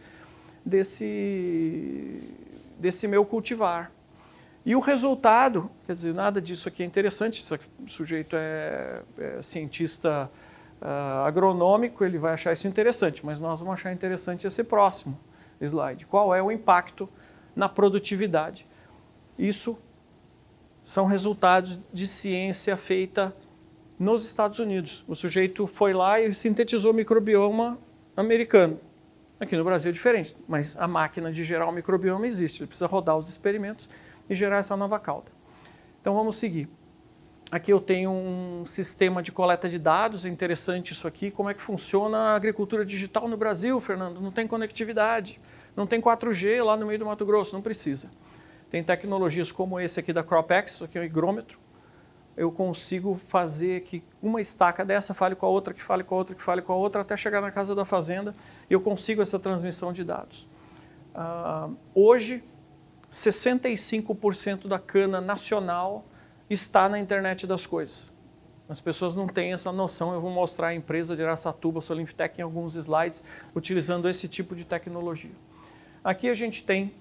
meu cultivar. E o resultado, quer dizer, nada disso aqui é interessante, o sujeito é cientista agronômico, ele vai achar isso interessante, mas nós vamos achar interessante esse próximo slide. Qual é o impacto na produtividade? Isso são resultados de ciência feita nos Estados Unidos. O sujeito foi lá e sintetizou o microbioma americano. Aqui no Brasil é diferente, mas a máquina de gerar o microbioma existe. Ele precisa rodar os experimentos e gerar essa nova cauda. Então vamos seguir. Aqui eu tenho um sistema de coleta de dados, é interessante isso aqui. Como é que funciona a agricultura digital no Brasil, Fernando? Não tem conectividade, não tem 4G lá no meio do Mato Grosso, não precisa. Tem tecnologias como esse aqui da CropX, aqui é um higrômetro. Eu consigo fazer que uma estaca dessa fale com a outra, que fale com a outra, que fale com a outra, até chegar na casa da fazenda, e eu consigo essa transmissão de dados. Hoje, 65% da cana nacional está na internet das coisas. As pessoas não têm essa noção. Eu vou mostrar a empresa de Araçatuba, Solinftec, em alguns slides, utilizando esse tipo de tecnologia. Aqui a gente tem...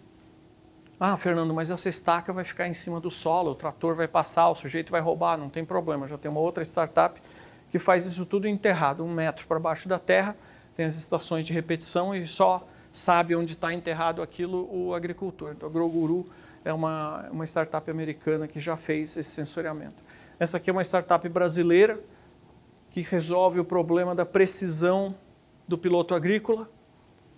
Fernando, mas essa estaca vai ficar em cima do solo, o trator vai passar, o sujeito vai roubar, não tem problema. Já tem uma outra startup que faz isso tudo enterrado, 1 metro para baixo da terra, tem as estações de repetição e só sabe onde está enterrado aquilo o agricultor. Então, a GrowGuru é uma startup americana que já fez esse sensoriamento. Essa aqui é uma startup brasileira que resolve o problema da precisão do piloto agrícola.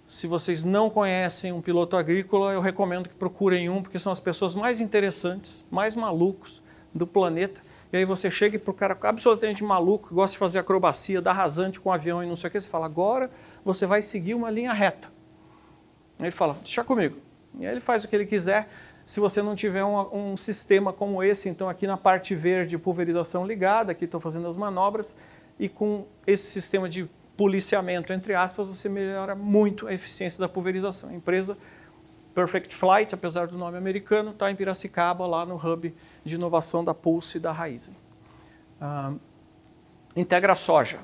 Se vocês não conhecem um piloto agrícola, eu recomendo que procurem um, porque são as pessoas mais interessantes, mais malucos do planeta. E aí você chega para o cara absolutamente maluco, que gosta de fazer acrobacia, dar rasante com o avião e não sei o que, você fala, agora você vai seguir uma linha reta. Aí ele fala, deixa comigo. E aí ele faz o que ele quiser. Se você não tiver um sistema como esse, então aqui na parte verde, pulverização ligada, aqui estou fazendo as manobras, e com esse sistema de policiamento, entre aspas, você melhora muito a eficiência da pulverização. A empresa Perfect Flight, apesar do nome americano, está em Piracicaba, lá no hub de inovação da Pulse e da Raizen. Integra Soja.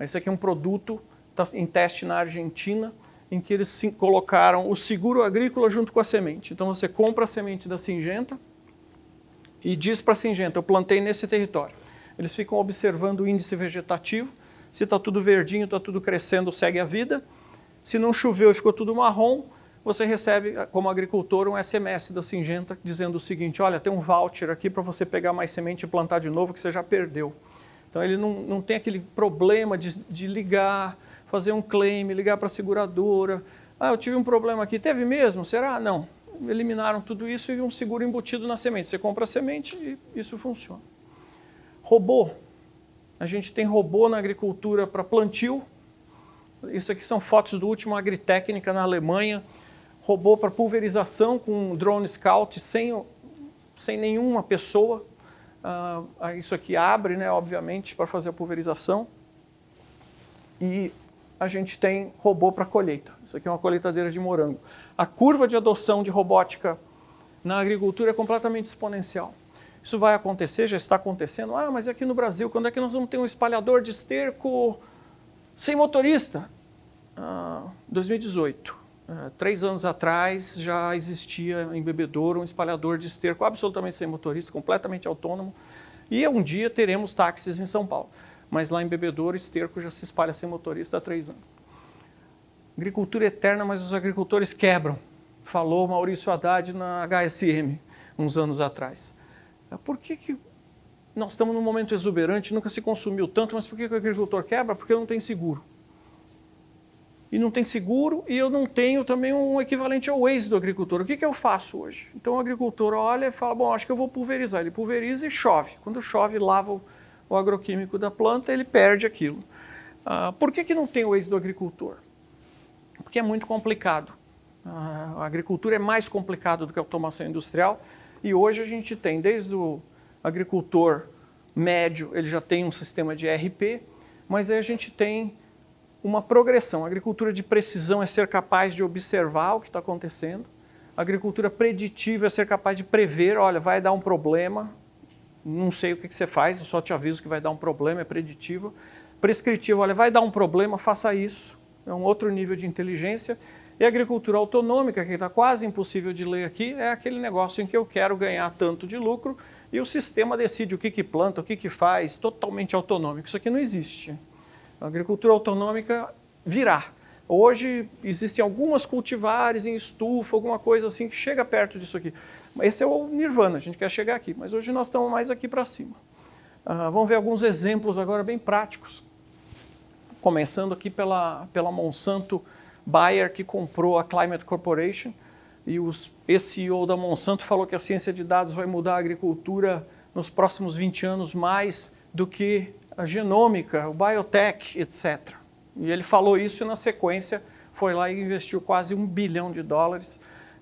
Esse aqui é um produto, está em teste na Argentina, em que eles colocaram o seguro agrícola junto com a semente. Então você compra a semente da Syngenta, e diz para a Syngenta, eu plantei nesse território. Eles ficam observando o índice vegetativo, se está tudo verdinho, está tudo crescendo, segue a vida. Se não choveu e ficou tudo marrom, você recebe, como agricultor, um SMS da Syngenta dizendo o seguinte, olha, tem um voucher aqui para você pegar mais semente e plantar de novo que você já perdeu. Então ele não tem aquele problema de ligar, fazer um claim, ligar para a seguradora. Ah, eu tive um problema aqui, teve mesmo? Será? Não. Eliminaram tudo isso e um seguro embutido na semente. Você compra a semente e isso funciona. Robô. A gente tem robô na agricultura para plantio. Isso aqui são fotos do último Agritécnica na Alemanha. Robô para pulverização com drone scout sem nenhuma pessoa. Isso aqui abre, né, obviamente, para fazer a pulverização. E a gente tem robô para colheita. Isso aqui é uma colheitadeira de morango. A curva de adoção de robótica na agricultura é completamente exponencial. Isso vai acontecer, já está acontecendo. Ah, mas aqui no Brasil, quando é que nós vamos ter um espalhador de esterco sem motorista? 2018. 3 anos atrás já existia em Bebedouro um espalhador de esterco absolutamente sem motorista, completamente autônomo. E um dia teremos táxis em São Paulo. Mas lá em Bebedouro, esterco já se espalha sem motorista há 3 anos. Agricultura eterna, mas os agricultores quebram. Falou Maurício Haddad na HSM, uns anos atrás. Por que nós estamos num momento exuberante, nunca se consumiu tanto, mas por que o agricultor quebra? Porque não tem seguro. E não tem seguro e eu não tenho também um equivalente ao Waze do agricultor. O que eu faço hoje? Então o agricultor olha e fala, bom, acho que eu vou pulverizar. Ele pulveriza e chove. Quando chove, lava o agroquímico da planta, ele perde aquilo. Por que não tem o Waze do agricultor? Porque é muito complicado. A agricultura é mais complicada do que a automação industrial. E hoje a gente tem, desde o agricultor médio, ele já tem um sistema de ERP, mas aí a gente tem uma progressão. A agricultura de precisão é ser capaz de observar o que está acontecendo. A agricultura preditiva é ser capaz de prever, olha, vai dar um problema, não sei o que você faz, eu só te aviso que vai dar um problema, é preditivo. Prescritivo, olha, vai dar um problema, faça isso. É um outro nível de inteligência. E a agricultura autonômica, que está quase impossível de ler aqui, é aquele negócio em que eu quero ganhar tanto de lucro e o sistema decide o que planta, o que faz, totalmente autonômico. Isso aqui não existe. A agricultura autonômica virá. Hoje existem algumas cultivares em estufa, alguma coisa assim que chega perto disso aqui. Esse é o nirvana, a gente quer chegar aqui, mas hoje nós estamos mais aqui para cima. Vamos ver alguns exemplos agora bem práticos. Começando aqui pela Monsanto Bayer, que comprou a Climate Corporation, e esse CEO da Monsanto falou que a ciência de dados vai mudar a agricultura nos próximos 20 anos mais do que a genômica, o biotech, etc. E ele falou isso e na sequência foi lá e investiu quase $1 bilhão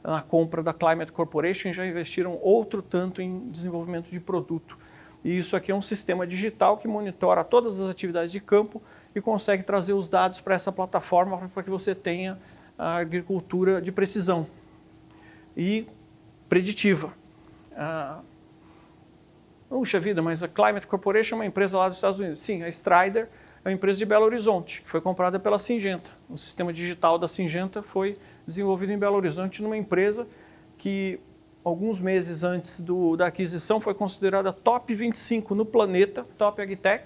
na compra da Climate Corporation, já investiram outro tanto em desenvolvimento de produto. E isso aqui é um sistema digital que monitora todas as atividades de campo e consegue trazer os dados para essa plataforma para que você tenha a agricultura de precisão e preditiva. Puxa vida, mas a Climate Corporation é uma empresa lá dos Estados Unidos. Sim, a Strider é uma empresa de Belo Horizonte, que foi comprada pela Syngenta. O sistema digital da Syngenta foi desenvolvido em Belo Horizonte numa empresa que, alguns meses antes da aquisição, foi considerada top 25 no planeta, top AgTech,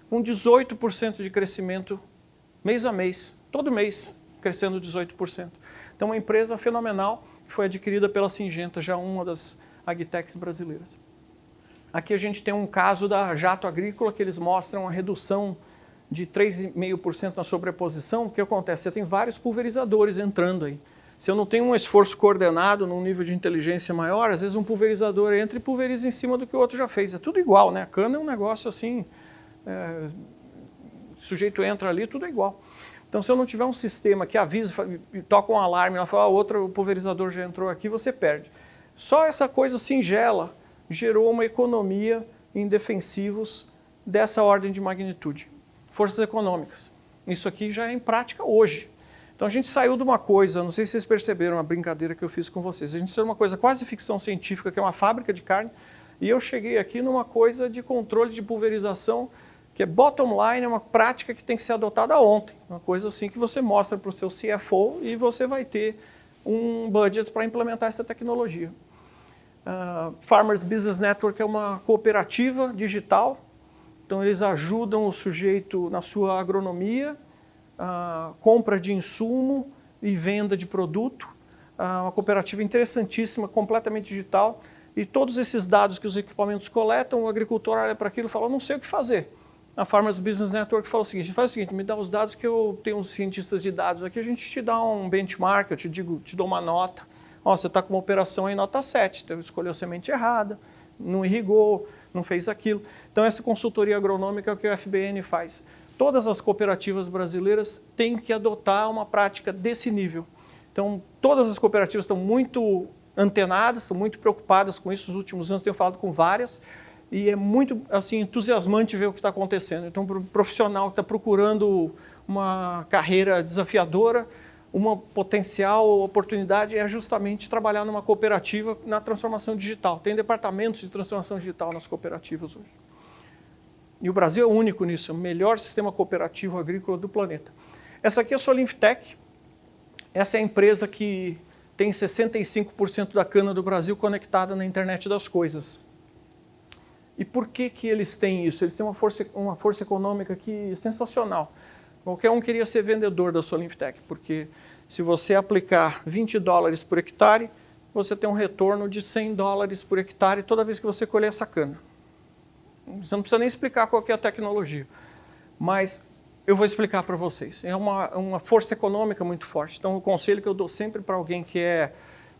com 18% de crescimento mês a mês, todo mês crescendo 18%. Então, uma empresa fenomenal que foi adquirida pela Syngenta, já uma das AgTechs brasileiras. Aqui a gente tem um caso da Jato Agrícola, que eles mostram a redução de 3,5% na sobreposição. O que acontece? Você tem vários pulverizadores entrando aí. Se eu não tenho um esforço coordenado num nível de inteligência maior, às vezes um pulverizador entra e pulveriza em cima do que o outro já fez. É tudo igual, né? A cana é um negócio assim, o sujeito entra ali, tudo é igual. Então, se eu não tiver um sistema que avisa, toca um alarme, ela fala, o pulverizador já entrou aqui, você perde. Só essa coisa singela gerou uma economia em defensivos dessa ordem de magnitude. Forças econômicas. Isso aqui já é em prática hoje. Então a gente saiu de uma coisa, não sei se vocês perceberam a brincadeira que eu fiz com vocês, a gente saiu de uma coisa quase ficção científica, que é uma fábrica de carne, e eu cheguei aqui numa coisa de controle de pulverização, que é bottom line, é uma prática que tem que ser adotada ontem. Uma coisa assim que você mostra para o seu CFO e você vai ter um budget para implementar essa tecnologia. Farmers Business Network é uma cooperativa digital, então eles ajudam o sujeito na sua agronomia, compra de insumo e venda de produto. Uma cooperativa interessantíssima, completamente digital, e todos esses dados que os equipamentos coletam, o agricultor olha para aquilo e fala, não sei o que fazer. A Farmers Business Network fala o seguinte, faz o seguinte, me dá os dados que eu tenho uns cientistas de dados aqui, a gente te dá um benchmark, eu te dou uma nota. Ó, você está com uma operação aí nota 7, então escolheu a semente errada, não irrigou, não fez aquilo. Então essa consultoria agronômica é o que o FBN faz. Todas as cooperativas brasileiras têm que adotar uma prática desse nível. Então todas as cooperativas estão muito antenadas, estão muito preocupadas com isso. Nos últimos anos tenho falado com várias, e é muito assim, entusiasmante ver o que está acontecendo. Então, para um profissional que está procurando uma carreira desafiadora, uma potencial oportunidade é justamente trabalhar numa cooperativa na transformação digital. Tem departamentos de transformação digital nas cooperativas hoje. E o Brasil é único nisso, é o melhor sistema cooperativo agrícola do planeta. Essa aqui é a Solinftec. Essa é a empresa que tem 65% da cana do Brasil conectada na internet das coisas. E por que eles têm isso? Eles têm uma força econômica aqui sensacional. Qualquer um queria ser vendedor da Solinftec, porque se você aplicar $20 por hectare, você tem um retorno de $100 por hectare toda vez que você colher essa cana. Você não precisa nem explicar qual que é a tecnologia, mas eu vou explicar para vocês. É uma força econômica muito forte. Então, o conselho que eu dou sempre para alguém que é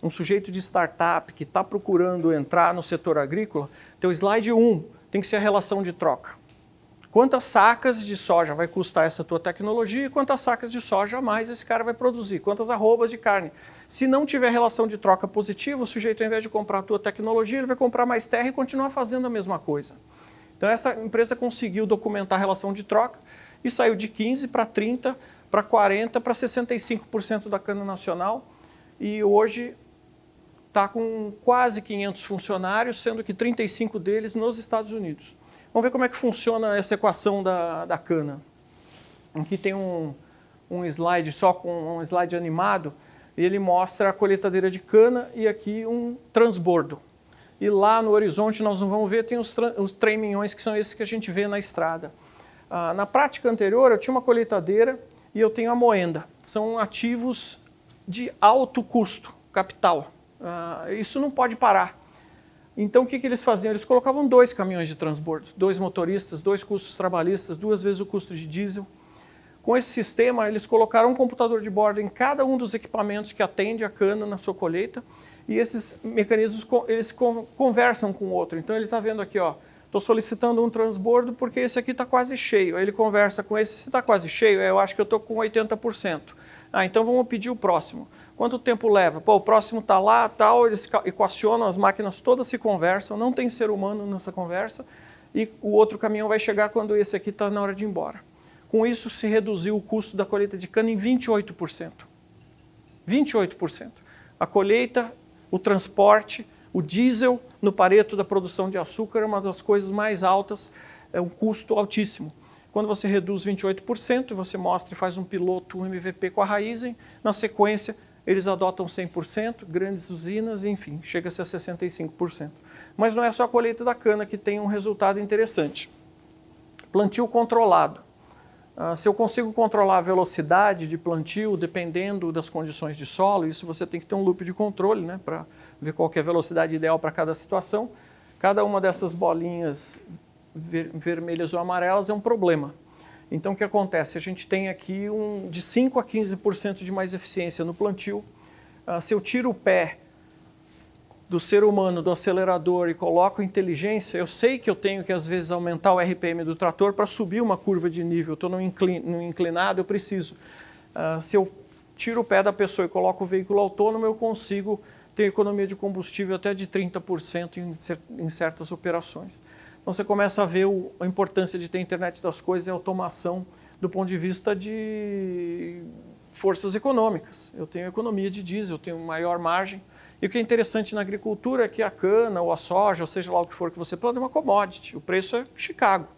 um sujeito de startup, que está procurando entrar no setor agrícola, teu slide 1 tem que ser a relação de troca. Quantas sacas de soja vai custar essa tua tecnologia e quantas sacas de soja a mais esse cara vai produzir? Quantas arrobas de carne? Se não tiver relação de troca positiva, o sujeito, ao invés de comprar a tua tecnologia, ele vai comprar mais terra e continuar fazendo a mesma coisa. Então, essa empresa conseguiu documentar a relação de troca e saiu de 15% para 30%, para 40%, para 65% da cana nacional, e hoje está com quase 500 funcionários, sendo que 35 deles nos Estados Unidos. Vamos ver como é que funciona essa equação da cana. Aqui tem um slide só com um slide animado, e ele mostra a colheitadeira de cana e aqui um transbordo. E lá no horizonte nós não vamos ver, tem os trem-minhões, que são esses que a gente vê na estrada. Na prática anterior eu tinha uma colheitadeira e eu tenho a moenda. São ativos de alto custo, capital. Isso não pode parar. Então o que eles faziam? Eles colocavam 2 caminhões de transbordo, 2 motoristas, 2 custos trabalhistas, 2 vezes o custo de diesel. Com esse sistema eles colocaram um computador de bordo em cada um dos equipamentos que atende a cana na sua colheita, e esses mecanismos eles conversam com o outro. Então ele está vendo aqui, ó, estou solicitando um transbordo porque esse aqui está quase cheio. Aí ele conversa com esse, se está quase cheio, eu acho que eu estou com 80%. Então vamos pedir o próximo. Quanto tempo leva? Pô, o próximo está lá, tal, eles equacionam, as máquinas todas se conversam, não tem ser humano nessa conversa, e o outro caminhão vai chegar quando esse aqui está na hora de ir embora. Com isso se reduziu o custo da colheita de cana em 28%. 28%. A colheita, o transporte, o diesel no Pareto da produção de açúcar é uma das coisas mais altas, é um custo altíssimo. Quando você reduz 28%, você mostra e faz um piloto, um MVP com a Raizen, na sequência eles adotam 100%, grandes usinas, enfim, chega-se a 65%. Mas não é só a colheita da cana que tem um resultado interessante. Plantio controlado. Se eu consigo controlar a velocidade de plantio, dependendo das condições de solo, isso você tem que ter um loop de controle, né, para ver qual que é a velocidade ideal para cada situação. Cada uma dessas bolinhas vermelhas ou amarelas é um problema. Então o que acontece? A gente tem aqui de 5% a 15% de mais eficiência no plantio. Se eu tiro o pé do ser humano, do acelerador, e coloco inteligência, eu sei que eu tenho que às vezes aumentar o RPM do trator para subir uma curva de nível. Eu estou no inclinado, eu preciso. Se eu tiro o pé da pessoa e coloco o veículo autônomo, eu consigo ter economia de combustível até de 30% em certas operações. Então você começa a ver a importância de ter internet das coisas e automação do ponto de vista de forças econômicas. Eu tenho economia de diesel, eu tenho maior margem. E o que é interessante na agricultura é que a cana ou a soja, ou seja lá o que for que você planta, é uma commodity. O preço é Chicago.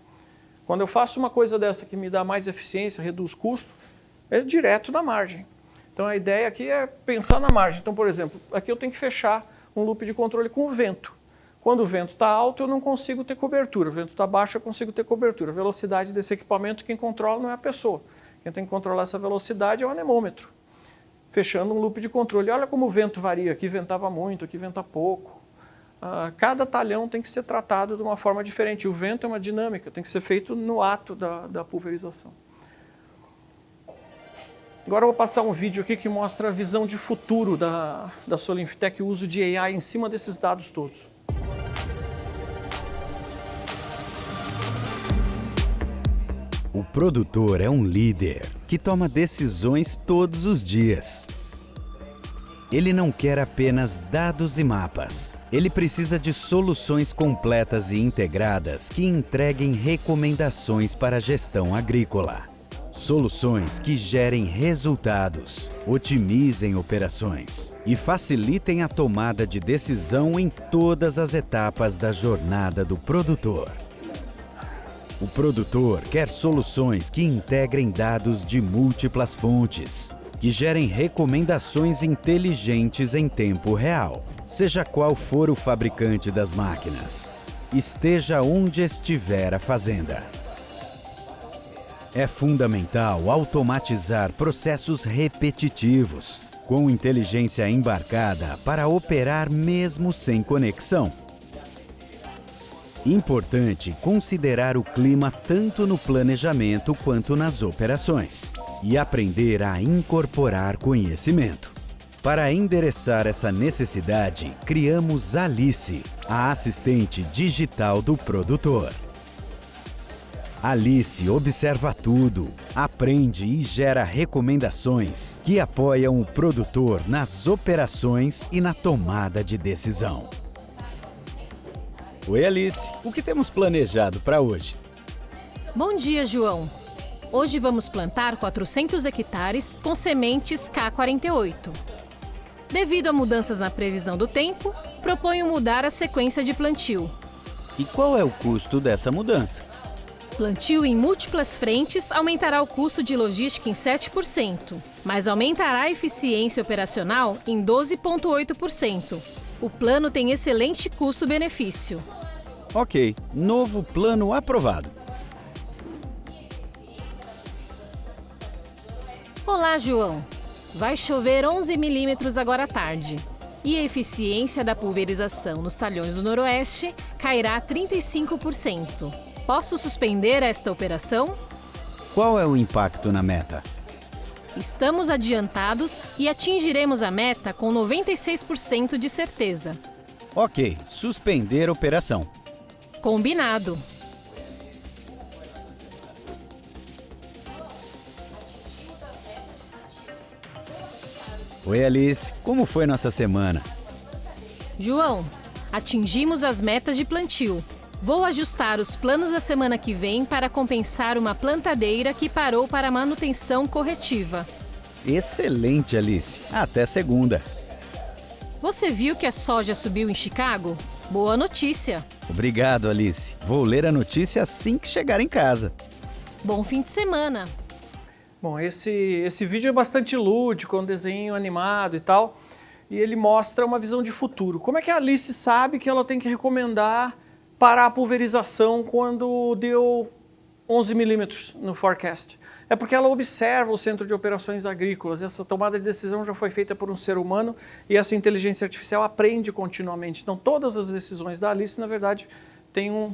Quando eu faço uma coisa dessa que me dá mais eficiência, reduz custo, é direto da margem. Então a ideia aqui é pensar na margem. Então, por exemplo, aqui eu tenho que fechar um loop de controle com o vento. Quando o vento está alto, eu não consigo ter cobertura. O vento está baixo, eu consigo ter cobertura. A velocidade desse equipamento, quem controla não é a pessoa. Quem tem que controlar essa velocidade é o anemômetro. Fechando um loop de controle. Olha como o vento varia. Aqui ventava muito, aqui venta pouco. Cada talhão tem que ser tratado de uma forma diferente. O vento é uma dinâmica, tem que ser feito no ato da pulverização. Agora eu vou passar um vídeo aqui que mostra a visão de futuro da Solinftec, o uso de AI em cima desses dados todos. O produtor é um líder que toma decisões todos os dias. Ele não quer apenas dados e mapas. Ele precisa de soluções completas e integradas que entreguem recomendações para a gestão agrícola. Soluções que gerem resultados, otimizem operações e facilitem a tomada de decisão em todas as etapas da jornada do produtor. O produtor quer soluções que integrem dados de múltiplas fontes, que gerem recomendações inteligentes em tempo real, seja qual for o fabricante das máquinas, esteja onde estiver a fazenda. É fundamental automatizar processos repetitivos, com inteligência embarcada para operar mesmo sem conexão. Importante considerar o clima tanto no planejamento quanto nas operações e aprender a incorporar conhecimento. Para endereçar essa necessidade, criamos Alice, a assistente digital do produtor. Alice observa tudo, aprende e gera recomendações que apoiam o produtor nas operações e na tomada de decisão. Oi, Alice. O que temos planejado para hoje? Bom dia, João. Hoje vamos plantar 400 hectares com sementes K48. Devido a mudanças na previsão do tempo, proponho mudar a sequência de plantio. E qual é o custo dessa mudança? Plantio em múltiplas frentes aumentará o custo de logística em 7%, mas aumentará a eficiência operacional em 12,8%. O plano tem excelente custo-benefício. Ok, novo plano aprovado. Olá, João. Vai chover 11 milímetros agora à tarde. E a eficiência da pulverização nos talhões do Noroeste cairá 35%. Posso suspender esta operação? Qual é o impacto na meta? Estamos adiantados e atingiremos a meta com 96% de certeza. Ok, suspender a operação. Combinado. Oi, Alice. Como foi nossa semana? João, atingimos as metas de plantio. Vou ajustar os planos da semana que vem para compensar uma plantadeira que parou para manutenção corretiva. Excelente, Alice. Até segunda. Você viu que a soja subiu em Chicago? Boa notícia. Obrigado, Alice. Vou ler a notícia assim que chegar em casa. Bom fim de semana. Bom, esse vídeo é bastante lúdico, é um desenho animado e tal, e ele mostra uma visão de futuro. Como é que a Alice sabe que ela tem que recomendar parar a pulverização quando deu 11 milímetros no forecast? É porque ela observa o Centro de Operações Agrícolas. Essa tomada de decisão já foi feita por um ser humano e essa inteligência artificial aprende continuamente. Então, todas as decisões da Alice, na verdade, tem um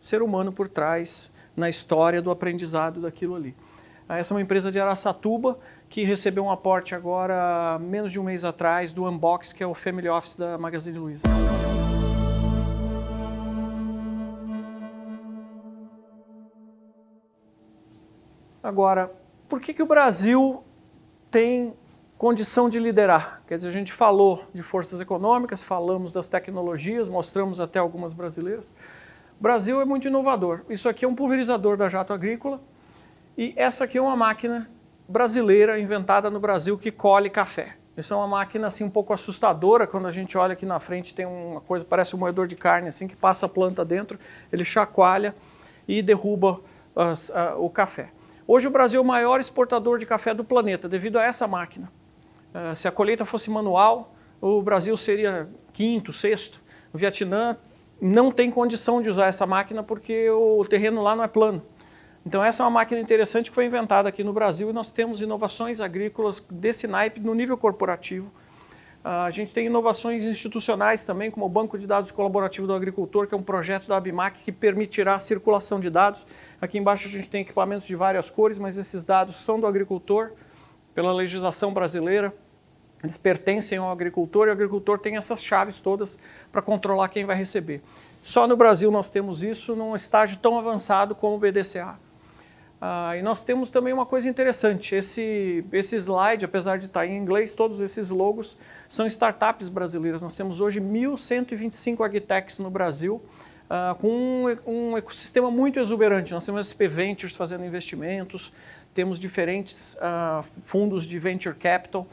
ser humano por trás na história do aprendizado daquilo ali. Essa é uma empresa de Araçatuba que recebeu um aporte agora, menos de um mês atrás, do Unbox, que é o Family Office da Magazine Luiza. Agora, por que o Brasil tem condição de liderar? Quer dizer, a gente falou de forças econômicas, falamos das tecnologias, mostramos até algumas brasileiras. O Brasil é muito inovador. Isso aqui é um pulverizador da Jato Agrícola e essa aqui é uma máquina brasileira inventada no Brasil que colhe café. Essa é uma máquina assim um pouco assustadora, quando a gente olha aqui na frente tem uma coisa, parece um moedor de carne assim, que passa a planta dentro, ele chacoalha e derruba o café. Hoje o Brasil é o maior exportador de café do planeta, devido a essa máquina. Se a colheita fosse manual, o Brasil seria quinto, sexto. O Vietnã não tem condição de usar essa máquina porque o terreno lá não é plano. Então essa é uma máquina interessante que foi inventada aqui no Brasil e nós temos inovações agrícolas desse naipe no nível corporativo. A gente tem inovações institucionais também, como o Banco de Dados Colaborativo do Agricultor, que é um projeto da ABMAC que permitirá a circulação de dados. Aqui embaixo a gente tem equipamentos de várias cores, mas esses dados são do agricultor, pela legislação brasileira. Eles pertencem ao agricultor e o agricultor tem essas chaves todas para controlar quem vai receber. Só no Brasil nós temos isso num estágio tão avançado como o BDCA. E nós temos também uma coisa interessante, esse slide, apesar de estar em inglês, todos esses logos são startups brasileiras. Nós temos hoje 1.125 agtechs no Brasil, com um ecossistema muito exuberante. Nós temos SP Ventures fazendo investimentos, temos diferentes fundos de venture capital,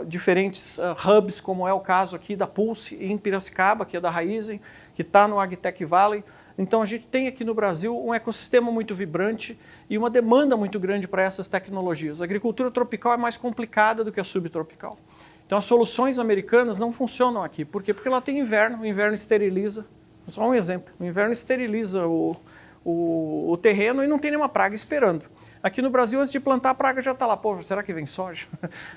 diferentes hubs, como é o caso aqui da Pulse em Piracicaba, que é da Raizen, que está no AgTech Valley. Então a gente tem aqui no Brasil um ecossistema muito vibrante e uma demanda muito grande para essas tecnologias. A agricultura tropical é mais complicada do que a subtropical. Então as soluções americanas não funcionam aqui. Por quê? Porque lá tem inverno, o inverno esteriliza. Só um exemplo, o inverno esteriliza o terreno e não tem nenhuma praga esperando. Aqui no Brasil, antes de plantar, a praga já está lá. Pô, será que vem soja?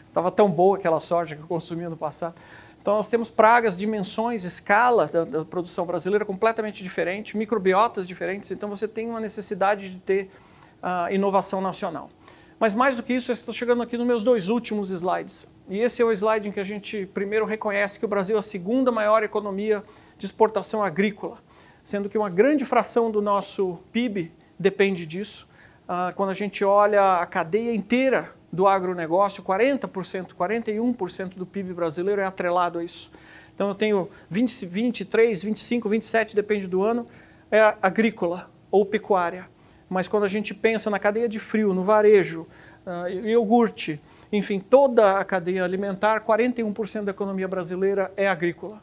Estava tão boa aquela soja que eu consumia no passado. Então nós temos pragas, dimensões, escala da produção brasileira completamente diferente, microbiotas diferentes, então você tem uma necessidade de ter inovação nacional. Mas mais do que isso, eu estou chegando aqui nos meus 2 últimos slides. E esse é o slide em que a gente primeiro reconhece que o Brasil é a segunda maior economia de exportação agrícola, sendo que uma grande fração do nosso PIB depende disso. Quando a gente olha a cadeia inteira do agronegócio, 40%, 41% do PIB brasileiro é atrelado a isso. Então eu tenho 23, 25, 27, depende do ano, é agrícola ou pecuária. Mas quando a gente pensa na cadeia de frio, no varejo, iogurte, enfim, toda a cadeia alimentar, 41% da economia brasileira é agrícola.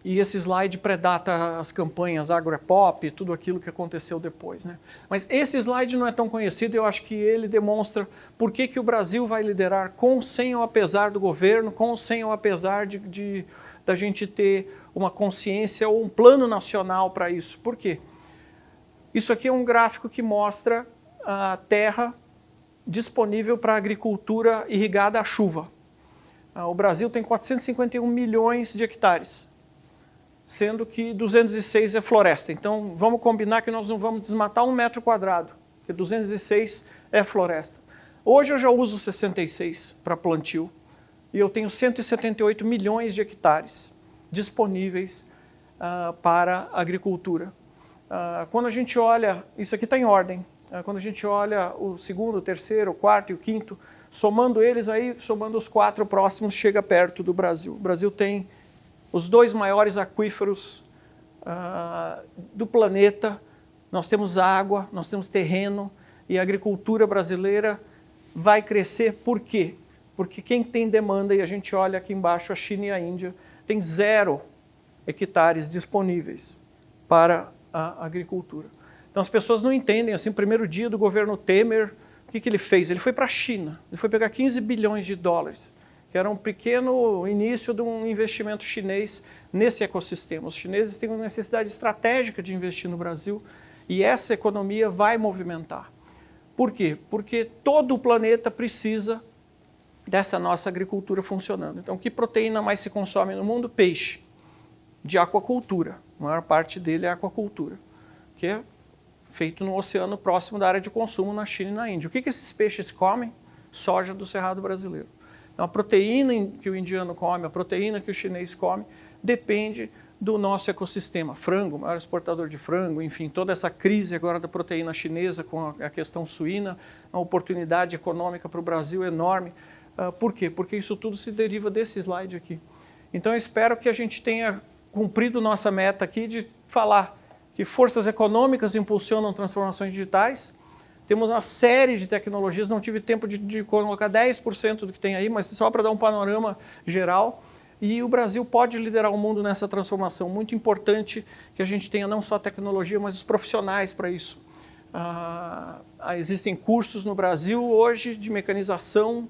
E esse slide predata as campanhas Agro é Pop, tudo aquilo que aconteceu depois, né? Mas esse slide não é tão conhecido e eu acho que ele demonstra por que o Brasil vai liderar com, sem ou apesar do governo, com, sem ou apesar da gente ter uma consciência ou um plano nacional para isso. Por quê? Isso aqui é um gráfico que mostra a terra disponível para agricultura irrigada à chuva. O Brasil tem 451 milhões de hectares. Sendo que 206 é floresta. Então, vamos combinar que nós não vamos desmatar 1 metro quadrado, porque 206 é floresta. Hoje eu já uso 66 para plantio, e eu tenho 178 milhões de hectares disponíveis para agricultura. Quando a gente olha, isso aqui está em ordem, quando a gente olha o segundo, o terceiro, o quarto e o quinto, somando eles aí, somando os 4 próximos, chega perto do Brasil. O Brasil tem os 2 maiores aquíferos do planeta, nós temos água, nós temos terreno, e a agricultura brasileira vai crescer. Por quê? Porque quem tem demanda, e a gente olha aqui embaixo, a China e a Índia, tem 0 hectares disponíveis para a agricultura. Então as pessoas não entendem, assim, o primeiro dia do governo Temer, o que ele fez? Ele foi para a China, ele foi pegar 15 bilhões de dólares, que era um pequeno início de um investimento chinês nesse ecossistema. Os chineses têm uma necessidade estratégica de investir no Brasil e essa economia vai movimentar. Por quê? Porque todo o planeta precisa dessa nossa agricultura funcionando. Então, que proteína mais se consome no mundo? Peixe, de aquacultura. A maior parte dele é aquacultura, que é feito no oceano próximo da área de consumo na China e na Índia. O que esses peixes comem? Soja do Cerrado brasileiro. Então, a proteína que o indiano come, a proteína que o chinês come, depende do nosso ecossistema. Frango, o maior exportador de frango, enfim, toda essa crise agora da proteína chinesa com a questão suína, a oportunidade econômica para o Brasil é enorme. Por quê? Porque isso tudo se deriva desse slide aqui. Então, eu espero que a gente tenha cumprido nossa meta aqui de falar que forças econômicas impulsionam transformações digitais. Temos uma série de tecnologias, não tive tempo de colocar 10% do que tem aí, mas só para dar um panorama geral. E o Brasil pode liderar o mundo nessa transformação. Muito importante que a gente tenha não só a tecnologia, mas os profissionais para isso. Existem cursos no Brasil hoje de mecanização,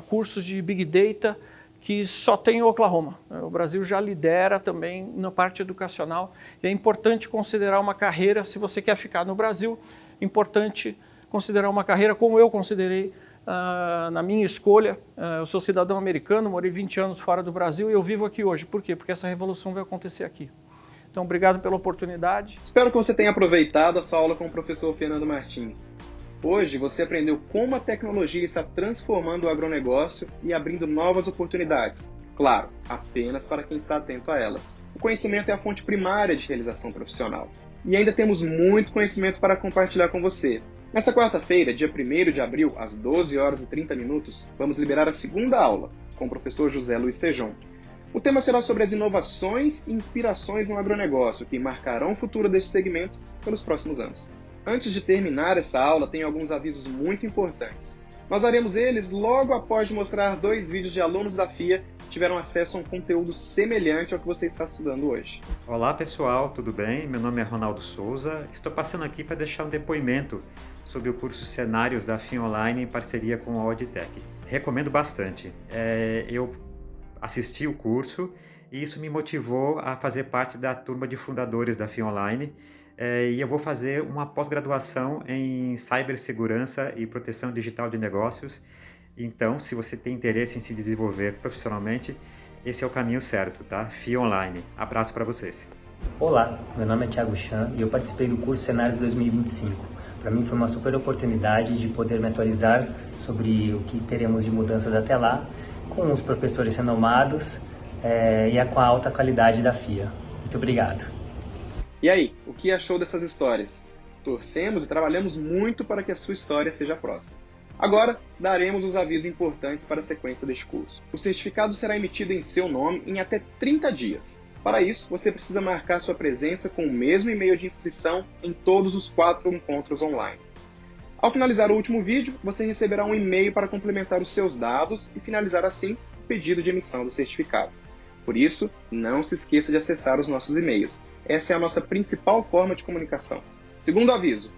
cursos de Big Data, que só tem o Oklahoma. O Brasil já lidera também na parte educacional e é importante considerar uma carreira, se você quer ficar no Brasil, importante considerar uma carreira como eu considerei na minha escolha. Eu sou cidadão americano, morei 20 anos fora do Brasil e eu vivo aqui hoje. Por quê? Porque essa revolução vai acontecer aqui. Então, obrigado pela oportunidade. Espero que você tenha aproveitado a sua aula com o professor Fernando Martins. Hoje você aprendeu como a tecnologia está transformando o agronegócio e abrindo novas oportunidades. Claro, apenas para quem está atento a elas. O conhecimento é a fonte primária de realização profissional. E ainda temos muito conhecimento para compartilhar com você. Nesta quarta-feira, dia 1º de abril, às 12 horas e 30 minutos, vamos liberar a segunda aula com o professor José Luiz Tejon. O tema será sobre as inovações e inspirações no agronegócio que marcarão o futuro deste segmento pelos próximos anos. Antes de terminar essa aula, tenho alguns avisos muito importantes. Nós daremos eles logo após de mostrar 2 vídeos de alunos da FIA que tiveram acesso a um conteúdo semelhante ao que você está estudando hoje. Olá pessoal, tudo bem? Meu nome é Ronaldo Souza. Estou passando aqui para deixar um depoimento sobre o curso Cenários da FIA Online em parceria com a Auditec. Recomendo bastante. Eu assisti o curso e isso me motivou a fazer parte da turma de fundadores da FIA Online. E eu vou fazer uma pós-graduação em cibersegurança e proteção digital de negócios. Então, se você tem interesse em se desenvolver profissionalmente, esse é o caminho certo, tá? FIA Online. Abraço para vocês. Olá, meu nome é Thiago Chan e eu participei do curso Cenários 2025. Para mim foi uma super oportunidade de poder me atualizar sobre o que teremos de mudanças até lá, com os professores renomados e com a alta qualidade da FIA. Muito obrigado. E aí, o que achou dessas histórias? Torcemos e trabalhamos muito para que a sua história seja a próxima. Agora, daremos os avisos importantes para a sequência deste curso. O certificado será emitido em seu nome em até 30 dias. Para isso, você precisa marcar sua presença com o mesmo e-mail de inscrição em todos os 4 encontros online. Ao finalizar o último vídeo, você receberá um e-mail para complementar os seus dados e finalizar assim o pedido de emissão do certificado. Por isso, não se esqueça de acessar os nossos e-mails. Essa é a nossa principal forma de comunicação. Segundo aviso,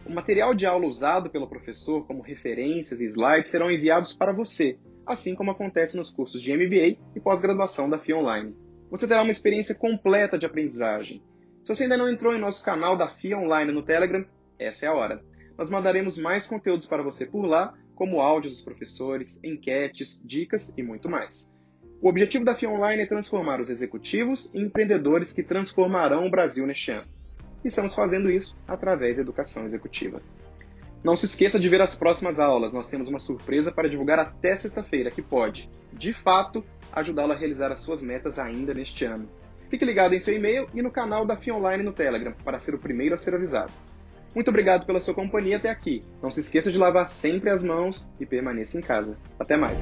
o material de aula usado pelo professor, como referências e slides, serão enviados para você, assim como acontece nos cursos de MBA e pós-graduação da FIA Online. Você terá uma experiência completa de aprendizagem. Se você ainda não entrou em nosso canal da FIA Online no Telegram, essa é a hora. Nós mandaremos mais conteúdos para você por lá, como áudios dos professores, enquetes, dicas e muito mais. O objetivo da FIA Online é transformar os executivos em empreendedores que transformarão o Brasil neste ano. E estamos fazendo isso através da educação executiva. Não se esqueça de ver as próximas aulas. Nós temos uma surpresa para divulgar até sexta-feira, que pode, de fato, ajudá-lo a realizar as suas metas ainda neste ano. Fique ligado em seu e-mail e no canal da FIA Online no Telegram, para ser o primeiro a ser avisado. Muito obrigado pela sua companhia até aqui. Não se esqueça de lavar sempre as mãos e permaneça em casa. Até mais!